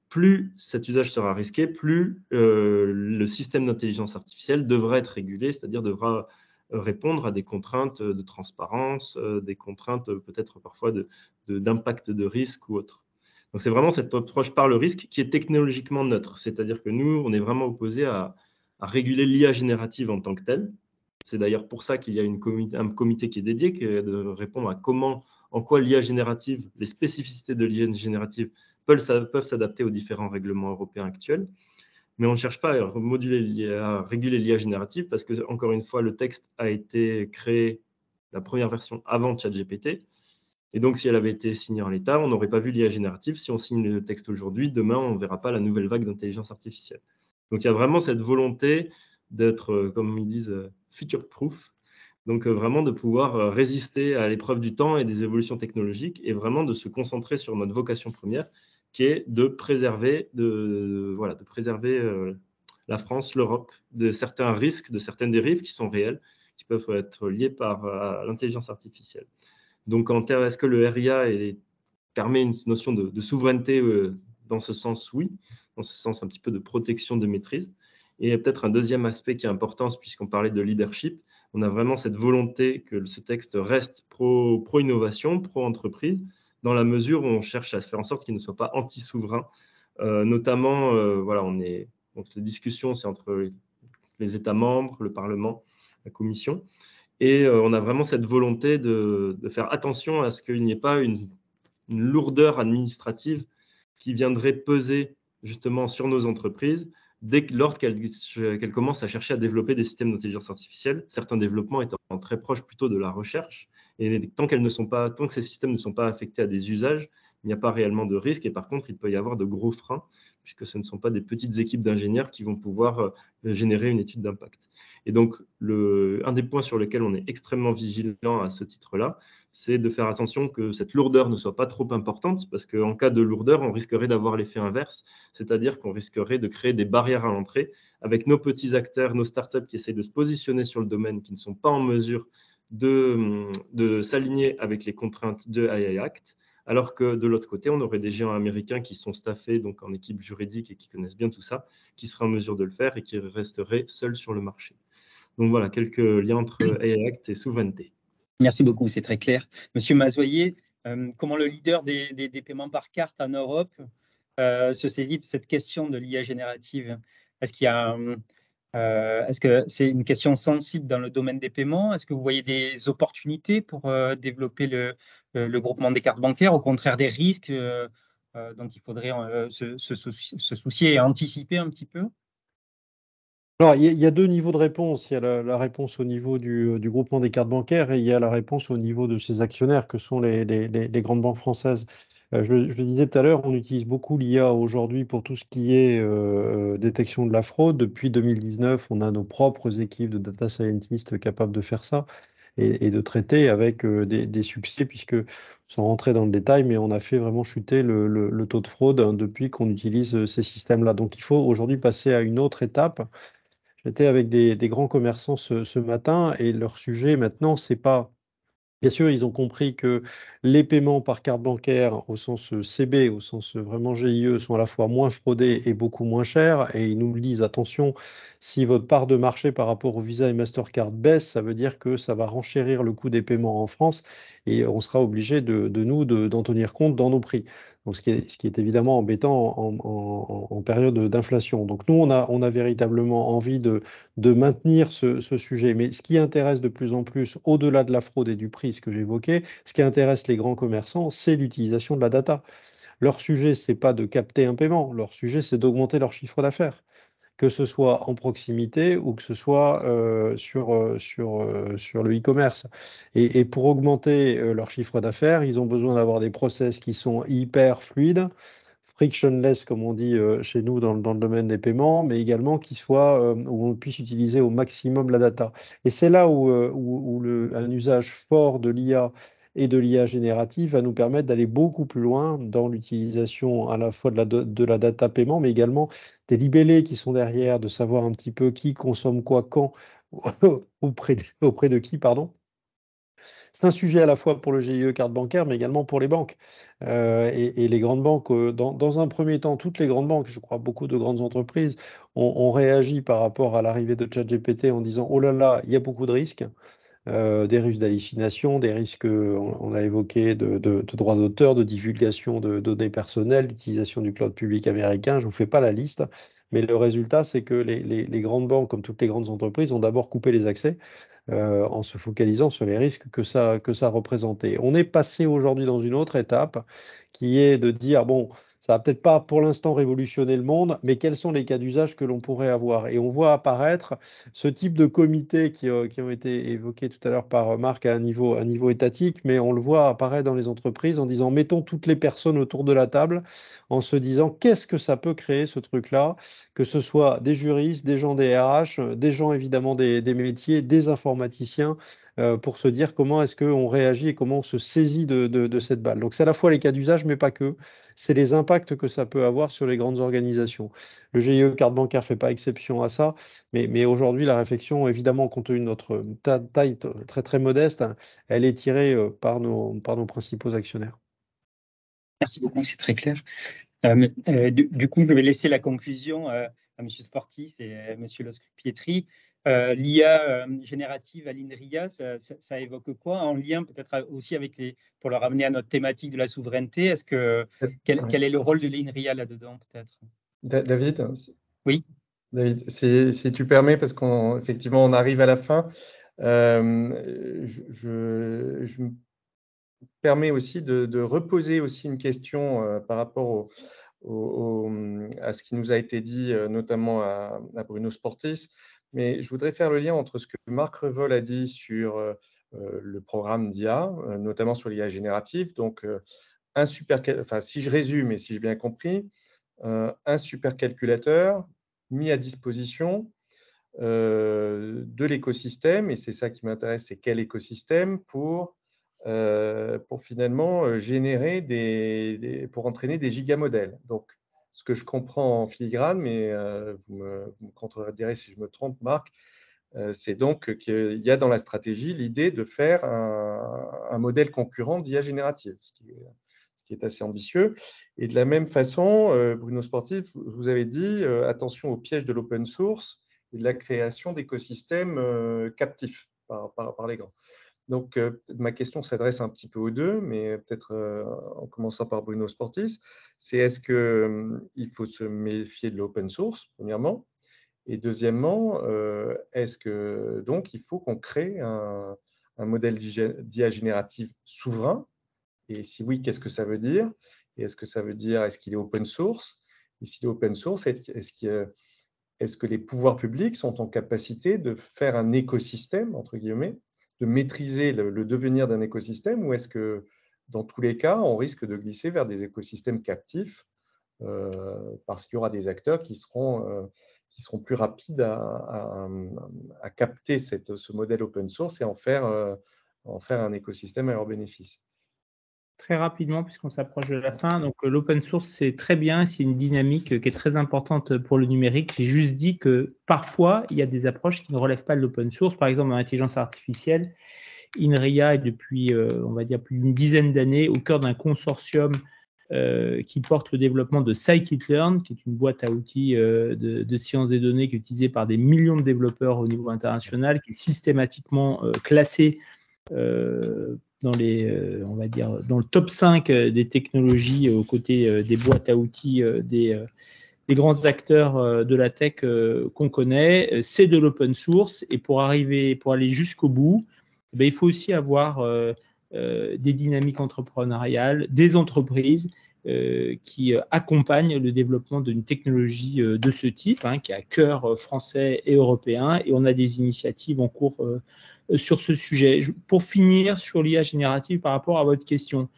E: plus cet usage sera risqué, plus le système d'intelligence artificielle devra être régulé, c'est-à-dire devra répondre à des contraintes de transparence, des contraintes peut-être parfois d'impact de risque ou autre. Donc c'est vraiment cette approche par le risque qui est technologiquement neutre, c'est-à-dire que nous, on est vraiment opposé à réguler l'IA générative en tant que telle. C'est d'ailleurs pour ça qu'il y a un comité qui est dédié, qui est de répondre à en quoi l'IA générative, les spécificités de l'IA générative peuvent s'adapter aux différents règlements européens actuels. Mais on ne cherche pas à réguler l'IA générative parce que, encore une fois, le texte a été créé, la première version avant ChatGPT. Et donc, si elle avait été signée en l'état, on n'aurait pas vu l'IA générative. Si on signe le texte aujourd'hui, demain, on ne verra pas la nouvelle vague d'intelligence artificielle. Donc, il y a vraiment cette volonté d'être, comme ils disent, future-proof. Donc, vraiment de pouvoir résister à l'épreuve du temps et des évolutions technologiques et vraiment de se concentrer sur notre vocation première, qui est de préserver, la France, l'Europe, de certains risques, de certaines dérives qui sont réelles, qui peuvent être liées à l'intelligence artificielle. Donc, est-ce que le RIA permet une notion de souveraineté dans ce sens? Oui, dans ce sens un petit peu de protection, de maîtrise. Et peut-être un deuxième aspect qui est important, puisqu'on parlait de leadership, on a vraiment cette volonté que ce texte reste pro-innovation, pro-entreprise, dans la mesure où on cherche à faire en sorte qu'il ne soit pas anti-souverain. Notamment, donc les discussions, c'est entre les États membres, le Parlement, la Commission. Et on a vraiment cette volonté de faire attention à ce qu'il n'y ait pas une lourdeur administrative qui viendrait peser justement sur nos entreprises lorsqu'elles commencent à chercher à développer des systèmes d'intelligence artificielle, certains développements étant très proches plutôt de la recherche. Et tant que ces systèmes ne sont pas affectés à des usages, il n'y a pas réellement de risque. Et par contre, il peut y avoir de gros freins, puisque ce ne sont pas des petites équipes d'ingénieurs qui vont pouvoir générer une étude d'impact. Et donc, un des points sur lesquels on est extrêmement vigilant à ce titre-là, c'est de faire attention que cette lourdeur ne soit pas trop importante, parce qu'en cas de lourdeur, on risquerait d'avoir l'effet inverse, c'est-à-dire qu'on risquerait de créer des barrières à l'entrée avec nos petits acteurs, nos startups qui essayent de se positionner sur le domaine, qui ne sont pas en mesure de s'aligner avec les contraintes de AI Act, alors que de l'autre côté, on aurait des géants américains qui sont staffés donc en équipe juridique et qui connaissent bien tout ça, qui seraient en mesure de le faire et qui resteraient seuls sur le marché. Donc voilà, quelques liens entre AI Act et souveraineté.
A: Merci beaucoup, c'est très clair. Monsieur Mazoyer, comment le leader des paiements par carte en Europe se saisit de cette question de l'IA générative? Est-ce que c'est une question sensible dans le domaine des paiements? Est-ce que vous voyez des opportunités pour développer le groupement des cartes bancaires, au contraire des risques dont il faudrait se soucier et anticiper un petit peu?
F: Alors, il y a deux niveaux de réponse. Il y a la réponse au niveau du groupement des cartes bancaires et il y a la réponse au niveau de ses actionnaires, que sont les grandes banques françaises. Je le disais tout à l'heure, on utilise beaucoup l'IA aujourd'hui pour tout ce qui est détection de la fraude. Depuis 2019, on a nos propres équipes de data scientists capables de faire ça et de traiter avec des succès, puisque, sans rentrer dans le détail, mais on a fait vraiment chuter le taux de fraude depuis qu'on utilise ces systèmes-là. Donc, il faut aujourd'hui passer à une autre étape. J'étais avec des grands commerçants ce matin et leur sujet maintenant, c'est pas... Bien sûr, ils ont compris que les paiements par carte bancaire au sens CB, au sens vraiment GIE, sont à la fois moins fraudés et beaucoup moins chers. Et ils nous le disent, attention, si votre part de marché par rapport au Visa et Mastercard baisse, ça veut dire que ça va renchérir le coût des paiements en France et on sera obligé d'en tenir compte dans nos prix. Donc, ce qui est évidemment embêtant en période d'inflation. Donc, nous, on a véritablement envie de maintenir ce sujet. Mais ce qui intéresse de plus en plus, au-delà de la fraude et du prix, ce que j'évoquais, ce qui intéresse les grands commerçants, c'est l'utilisation de la data. Leur sujet, c'est pas de capter un paiement. Leur sujet, c'est d'augmenter leur chiffre d'affaires, que ce soit en proximité ou que ce soit sur le e-commerce. Et pour augmenter leur chiffre d'affaires, ils ont besoin d'avoir des process qui sont hyper fluides, frictionless, comme on dit chez nous dans le domaine des paiements, mais également qui soit où on puisse utiliser au maximum la data. Et c'est là où un usage fort de l'IA et de l'IA générative va nous permettre d'aller beaucoup plus loin dans l'utilisation à la fois de la data paiement, mais également des libellés qui sont derrière, de savoir un petit peu qui consomme quoi, quand, auprès de qui, pardon. C'est un sujet à la fois pour le GIE carte bancaire, mais également pour les banques. Et les grandes banques, dans un premier temps, toutes les grandes banques, je crois beaucoup de grandes entreprises, ont réagi par rapport à l'arrivée de ChatGPT en disant « Oh là là, il y a beaucoup de risques ». Des risques d'hallucination, des risques, on a évoqué, de droits d'auteur, de divulgation de données personnelles, d'utilisation du cloud public américain. Je ne vous fais pas la liste, mais le résultat, c'est que les grandes banques, comme toutes les grandes entreprises, ont d'abord coupé les accès en se focalisant sur les risques que ça représentait. On est passé aujourd'hui dans une autre étape qui est de dire, bon, ça va peut-être pas pour l'instant révolutionner le monde, mais quels sont les cas d'usage que l'on pourrait avoir? Et on voit apparaître ce type de comités qui ont été évoqués tout à l'heure par Marc à un niveau étatique, mais on le voit apparaître dans les entreprises en disant mettons toutes les personnes autour de la table en se disant qu'est-ce que ça peut créer ce truc-là, que ce soit des juristes, des gens des RH, des gens évidemment des métiers, des informaticiens, pour se dire comment est-ce qu'on réagit et comment on se saisit de cette balle. Donc c'est à la fois les cas d'usage, mais pas que. C'est les impacts que ça peut avoir sur les grandes organisations. Le GIE carte bancaire ne fait pas exception à ça, mais aujourd'hui, la réflexion, évidemment, compte tenu de notre taille très très modeste, hein, elle est tirée par nos principaux actionnaire.
A: Merci beaucoup, c'est très clair. Du coup, je vais laisser la conclusion à M. Sportis et à M. Loscrupietri. L'IA générative à l'INRIA, ça évoque quoi en lien peut-être aussi avec pour le ramener à notre thématique de la souveraineté, quel est le rôle de l'INRIA là-dedans peut-être?
D: David?
A: Oui.
D: David, si tu permets, parce qu'effectivement on arrive à la fin, je me permets aussi de reposer aussi une question par rapport à ce qui nous a été dit, notamment à Bruno Sportis. Mais je voudrais faire le lien entre ce que Marc Revol a dit sur le programme d'IA, notamment sur l'IA générative. Donc, si je résume et si j'ai bien compris, un supercalculateur mis à disposition de l'écosystème, et c'est ça qui m'intéresse, c'est quel écosystème pour finalement pour entraîner des gigamodèles. Donc, ce que je comprends en filigrane, mais vous me contredirez si je me trompe, Marc, c'est donc qu'il y a dans la stratégie l'idée de faire un modèle concurrent d'IA générative, ce qui est assez ambitieux. Et de la même façon, Bruno Sportis, vous avez dit attention au piège de l'open source et de la création d'écosystèmes captifs par les grands. Donc, ma question s'adresse un petit peu aux deux, mais peut-être en commençant par Bruno Sportis, c'est est-ce qu'il faut se méfier de l'open source, premièrement, et deuxièmement, est-ce que donc il faut qu'on crée un modèle d'IA générative souverain? Et si oui, qu'est-ce que ça veut dire? Et est-ce que ça veut dire, est-ce qu'il est open source? Et s'il est open source, est-ce que les pouvoirs publics sont en capacité de faire un écosystème, entre guillemets, de maîtriser le devenir d'un écosystème, ou est-ce que, dans tous les cas, on risque de glisser vers des écosystèmes captifs parce qu'il y aura des acteurs qui seront plus rapides à capter ce modèle open source et en faire un écosystème à leur bénéfice?
G: Très rapidement, puisqu'on s'approche de la fin. Donc, l'open source, c'est très bien. C'est une dynamique qui est très importante pour le numérique. J'ai juste dit que parfois, il y a des approches qui ne relèvent pas de l'open source. Par exemple, dans l'intelligence artificielle, INRIA est depuis, on va dire, plus d'une dizaine d'années au cœur d'un consortium qui porte le développement de Scikit-learn, qui est une boîte à outils de sciences des données qui est utilisée par des millions de développeurs au niveau international, qui est systématiquement classée dans on va dire, dans le top 5 des technologies aux côtés des boîtes à outils des grands acteurs de la tech qu'on connaît. C'est de l'open source, et pour aller jusqu'au bout, il faut aussi avoir des dynamiques entrepreneuriales, des entreprises qui accompagnent le développement d'une technologie de ce type, qui est à cœur français et européen, et on a des initiatives en cours sur ce sujet. Pour finir sur l'IA générative par rapport à votre question,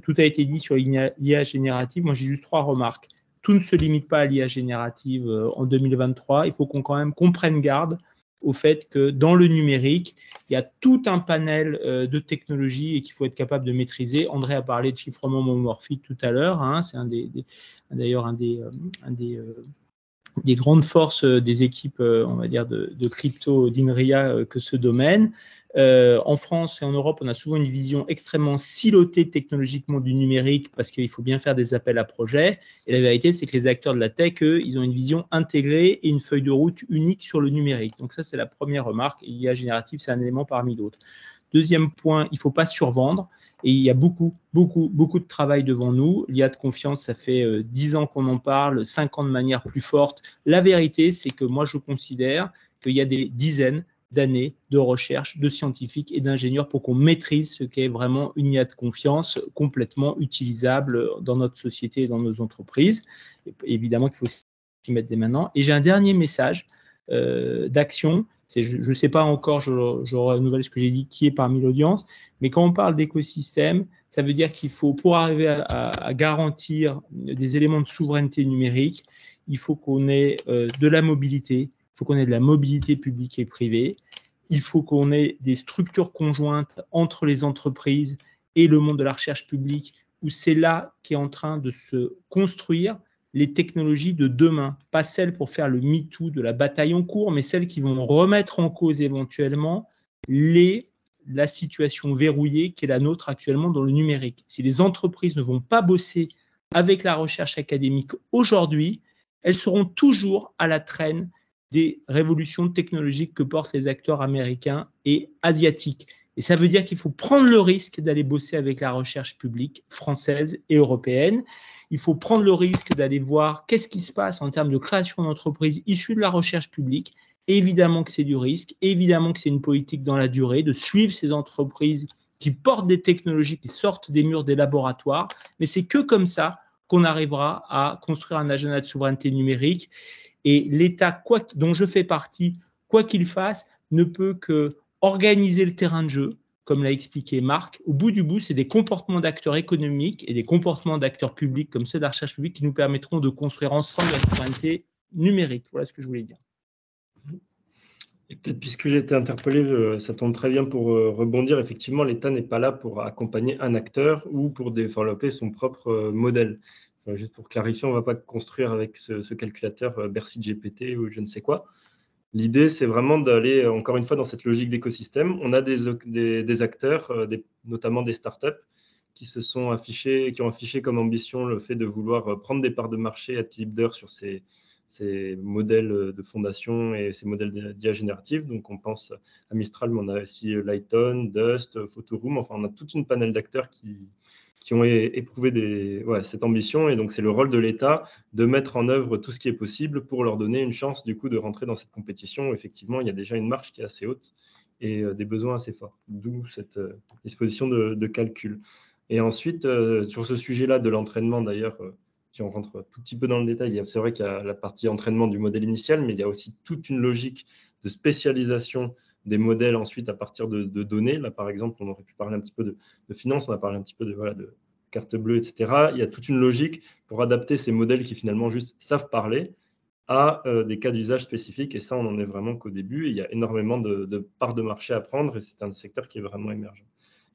G: Tout a été dit sur l'IA générative. Moi, j'ai juste 3 remarques. Tout ne se limite pas à l'IA générative en 2023. Il faut qu'on quand même qu'on prenne garde au fait que dans le numérique, il y a tout un panel de technologies et qu'il faut être capable de maîtriser. André a parlé de chiffrement homomorphique tout à l'heure. Hein, c'est d'ailleurs un des grandes forces des équipes, on va dire, de crypto d'INRIA que ce domaine. En France et en Europe, on a souvent une vision extrêmement silotée technologiquement du numérique parce qu'il faut bien faire des appels à projets. Et la vérité, c'est que les acteurs de la tech, eux, ils ont une vision intégrée et une feuille de route unique sur le numérique. Donc ça, c'est la première remarque. L'IA générative, c'est un élément parmi d'autres. Deuxième point, il ne faut pas survendre. Et il y a beaucoup de travail devant nous. L'IA de confiance, ça fait 10 ans qu'on en parle, 5 ans de manière plus forte. La vérité, c'est que moi, je considère qu'il y a des dizaines d'années de recherche, de scientifiques et d'ingénieurs pour qu'on maîtrise ce qu'est vraiment une IA de confiance complètement utilisable dans notre société et dans nos entreprises. Et évidemment qu'il faut s'y mettre dès maintenant. Et j'ai un dernier message d'action. Je ne sais pas encore, je renouvelle ce que j'ai dit, qui est parmi l'audience, mais quand on parle d'écosystème, ça veut dire qu'il faut, pour arriver à garantir des éléments de souveraineté numérique, il faut qu'on ait de la mobilité, il faut qu'on ait de la mobilité publique et privée, il faut qu'on ait des structures conjointes entre les entreprises et le monde de la recherche publique, où c'est là qu'est en train de se construire les technologies de demain, pas celles pour faire le MeToo de la bataille en cours, mais celles qui vont remettre en cause éventuellement la situation verrouillée qui est la nôtre actuellement dans le numérique. Si les entreprises ne vont pas bosser avec la recherche académique aujourd'hui, elles seront toujours à la traîne des révolutions technologiques que portent les acteurs américains et asiatiques. Et ça veut dire qu'il faut prendre le risque d'aller bosser avec la recherche publique française et européenne. Il faut prendre le risque d'aller voir qu'est-ce qui se passe en termes de création d'entreprises issues de la recherche publique. Évidemment que c'est du risque, évidemment que c'est une politique dans la durée, de suivre ces entreprises qui portent des technologies qui sortent des murs des laboratoires. Mais c'est que comme ça qu'on arrivera à construire un agenda de souveraineté numérique. Et l'État, dont je fais partie, quoi qu'il fasse, ne peut que organiser le terrain de jeu, comme l'a expliqué Marc. Au bout du bout, c'est des comportements d'acteurs économiques et des comportements d'acteurs publics comme ceux de la recherche publique qui nous permettront de construire ensemble la souveraineté numérique. Voilà ce que je voulais dire.
E: Et peut-être puisque j'ai été interpellé, ça tombe très bien pour rebondir. Effectivement, l'État n'est pas là pour accompagner un acteur ou pour développer son propre modèle. Enfin, juste pour clarifier, on ne va pas construire avec ce calculateur Bercy GPT ou je ne sais quoi. L'idée, c'est vraiment d'aller, encore une fois, dans cette logique d'écosystème. On a des acteurs, notamment des startups, qui ont affiché comme ambition le fait de vouloir prendre des parts de marché, être leader sur ces modèles de fondation et ces modèles d'IA générative. Donc, on pense à Mistral, mais on a aussi Lighton, Dust, Photoroom. Enfin, on a toute une panel d'acteurs qui ont éprouvé cette ambition. Et donc, c'est le rôle de l'État de mettre en œuvre tout ce qui est possible pour leur donner une chance, du coup, de rentrer dans cette compétition où, effectivement, il y a déjà une marge qui est assez haute et des besoins assez forts. D'où cette disposition de calcul. Et ensuite, sur ce sujet-là de l'entraînement, d'ailleurs, si on rentre tout petit peu dans le détail, c'est vrai qu'il y a la partie entraînement du modèle initial, mais il y a aussi toute une logique de spécialisation des modèles ensuite à partir de données. Là, par exemple, on aurait pu parler un petit peu de finance, on a parlé un petit peu de carte bleue, etc. Il y a toute une logique pour adapter ces modèles qui finalement juste savent parler à des cas d'usage spécifiques. Et ça, on n'en est vraiment qu'au début. Et il y a énormément de parts de marché à prendre et c'est un secteur qui est vraiment émergent.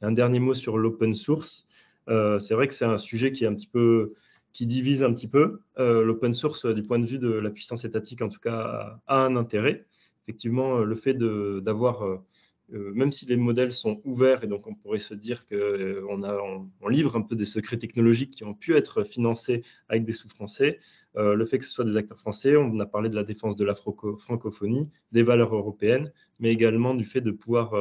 E: Et un dernier mot sur l'open source. C'est vrai que c'est un sujet qui divise un petit peu. L'open source, du point de vue de la puissance étatique, en tout cas, a un intérêt. Effectivement, le fait d'avoir, même si les modèles sont ouverts, et donc on pourrait se dire qu'on livre un peu des secrets technologiques qui ont pu être financés avec des sous français, le fait que ce soit des acteurs français, on a parlé de la défense de la francophonie, des valeurs européennes, mais également du fait de pouvoir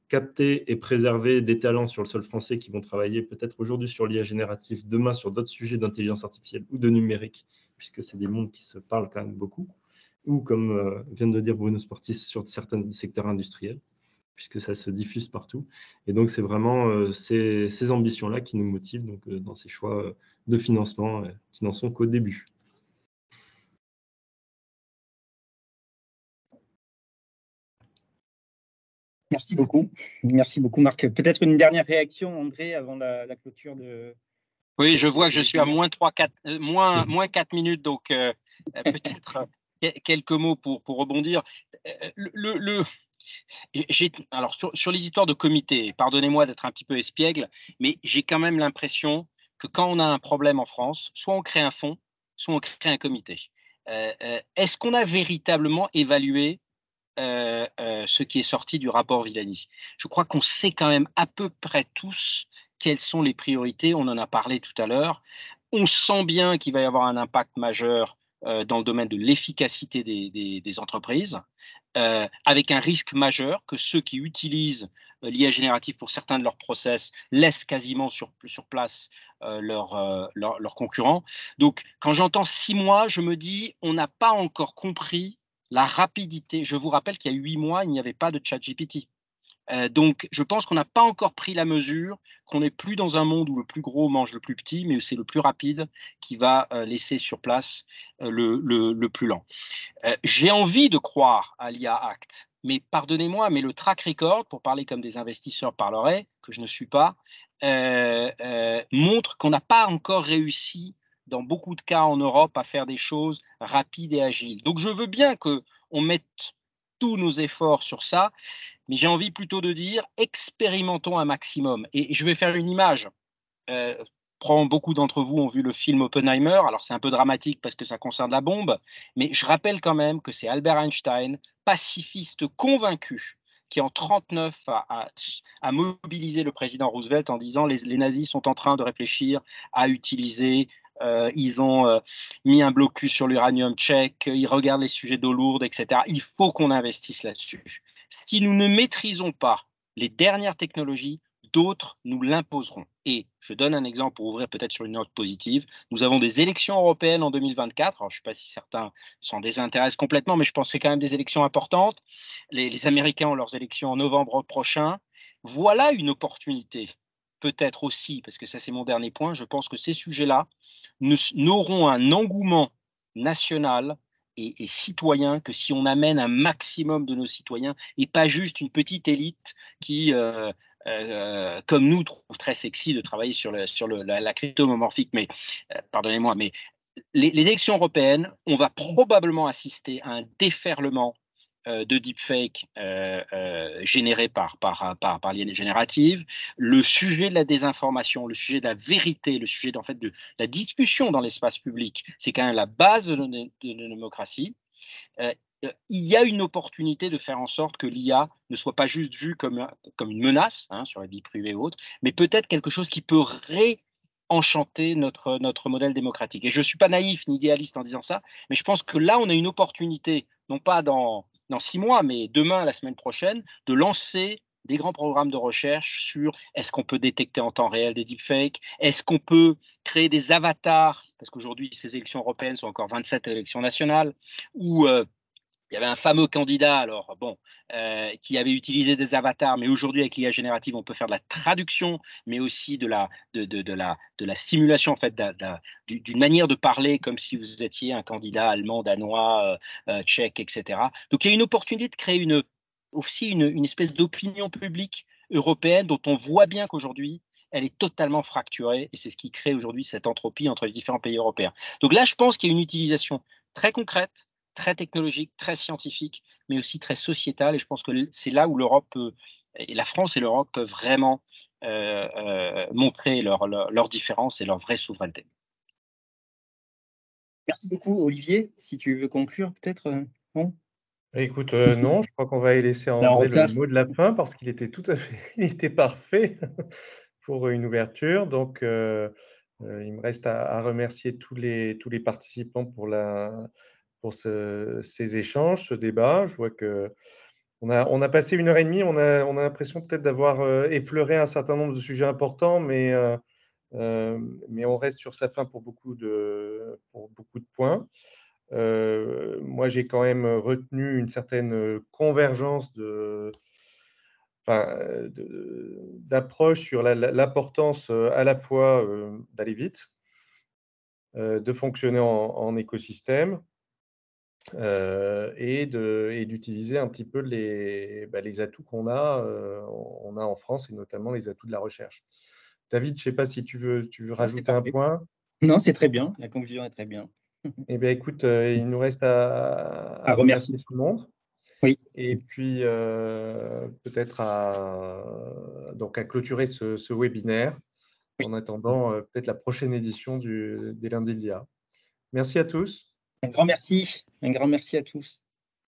E: capter et préserver des talents sur le sol français qui vont travailler peut-être aujourd'hui sur l'IA générative, demain sur d'autres sujets d'intelligence artificielle ou de numérique, puisque c'est des mondes qui se parlent quand même beaucoup, ou comme vient de dire Bruno Sportis, sur certains secteurs industriels, puisque ça se diffuse partout. Et donc, c'est vraiment ces ambitions-là qui nous motivent donc, dans ces choix de financement qui n'en sont qu'au début.
A: Merci beaucoup. Merci beaucoup, Marc. Peut-être une dernière réaction, André, avant la clôture de.
H: Oui, je vois que je suis à moins 4 minutes, donc peut-être quelques mots pour rebondir. Alors, sur les histoires de comité, pardonnez-moi d'être un petit peu espiègle, mais j'ai quand même l'impression que quand on a un problème en France, soit on crée un fonds, soit on crée un comité. Est-ce qu'on a véritablement évalué ce qui est sorti du rapport Villani? Je crois qu'on sait quand même à peu près tous quelles sont les priorités. On en a parlé tout à l'heure. On sent bien qu'il va y avoir un impact majeur dans le domaine de l'efficacité des entreprises, avec un risque majeur que ceux qui utilisent l'IA générative pour certains de leurs process laissent quasiment sur place leurs concurrents. Donc, quand j'entends 6 mois, je me dis, on n'a pas encore compris la rapidité. Je vous rappelle qu'il y a 8 mois, il n'y avait pas de ChatGPT. Donc, je pense qu'on n'a pas encore pris la mesure qu'on n'est plus dans un monde où le plus gros mange le plus petit, mais où c'est le plus rapide qui va laisser sur place le plus lent. J'ai envie de croire à l'IA Act, mais pardonnez-moi, mais le track record, pour parler comme des investisseurs parleraient, que je ne suis pas, montre qu'on n'a pas encore réussi dans beaucoup de cas en Europe à faire des choses rapides et agiles. Donc je veux bien qu'on mette tous nos efforts sur ça, mais j'ai envie plutôt de dire expérimentons un maximum. Et je vais faire une image. Beaucoup d'entre vous ont vu le film Oppenheimer. Alors c'est un peu dramatique parce que ça concerne la bombe, mais je rappelle quand même que c'est Albert Einstein, pacifiste convaincu, qui en 1939 a mobilisé le président Roosevelt en disant les nazis sont en train de réfléchir à utiliser, ils ont mis un blocus sur l'uranium tchèque, ils regardent les sujets d'eau lourde, etc. Il faut qu'on investisse là-dessus. Si nous ne maîtrisons pas les dernières technologies, d'autres nous l'imposeront. Et je donne un exemple pour ouvrir peut-être sur une note positive. Nous avons des élections européennes en 2024. Alors, je ne sais pas si certains s'en désintéressent complètement, mais je pense que c'est quand même des élections importantes. Les Américains ont leurs élections en novembre prochain. Voilà une opportunité, peut-être aussi, parce que ça c'est mon dernier point, je pense que ces sujets-là n'auront un engouement national et citoyen que si on amène un maximum de nos citoyens et pas juste une petite élite qui comme nous, trouve très sexy de travailler sur la cryptomomorphique, mais pardonnez-moi, mais les élections européennes, on va probablement assister à un déferlement de deepfake générés par l'IA générative. Le sujet de la désinformation, le sujet de la vérité, le sujet en fait de la discussion dans l'espace public, c'est quand même la base de nos démocraties. Il y a une opportunité de faire en sorte que l'IA ne soit pas juste vue comme une menace sur la vie privée et autres, mais peut-être quelque chose qui peut réenchanter notre modèle démocratique. Et je ne suis pas naïf ni idéaliste en disant ça, mais je pense que là, on a une opportunité, non pas dans 6 mois, mais demain, la semaine prochaine, de lancer des grands programmes de recherche sur est-ce qu'on peut détecter en temps réel des deepfakes, est-ce qu'on peut créer des avatars, parce qu'aujourd'hui, ces élections européennes sont encore 27 élections nationales, où il y avait un fameux candidat, qui avait utilisé des avatars, mais aujourd'hui avec l'IA générative, on peut faire de la traduction, mais aussi de la stimulation en fait, d'une manière de parler comme si vous étiez un candidat allemand, danois, tchèque, etc. Donc il y a une opportunité de créer aussi une espèce d'opinion publique européenne dont on voit bien qu'aujourd'hui, elle est totalement fracturée et c'est ce qui crée aujourd'hui cette entropie entre les différents pays européens. Donc là, je pense qu'il y a une utilisation très concrète, très technologique, très scientifique, mais aussi très sociétale. Et je pense que c'est là où l'Europe et la France et l'Europe peuvent vraiment montrer leur différence et leur vraie souveraineté.
A: Merci beaucoup, Olivier. Si tu veux conclure, peut-être. Non.
D: Écoute, non, je crois qu'on va y laisser à André le mot de la fin parce qu'il était tout à fait, il était parfait pour une ouverture. Donc, il me reste à remercier tous les participants pour ces échanges, ce débat. Je vois que on a passé 1h30. On a l'impression peut-être d'avoir effleuré un certain nombre de sujets importants, mais on reste sur sa fin pour beaucoup de points. Moi, j'ai quand même retenu une certaine convergence d'approche sur l'importance à la fois d'aller vite, de fonctionner en écosystème et d'utiliser un petit peu les atouts qu'on a, on a en France, et notamment les atouts de la recherche. David, je ne sais pas si tu veux rajouter un point.
A: Non, c'est très bien. La conclusion est très bien.
D: Eh bien, écoute, il nous reste à remercier tout le monde.
A: Oui.
D: Et puis, peut-être donc à clôturer ce webinaire en attendant peut-être la prochaine édition des lundis de l'IA. Merci à tous.
A: Un grand merci à tous.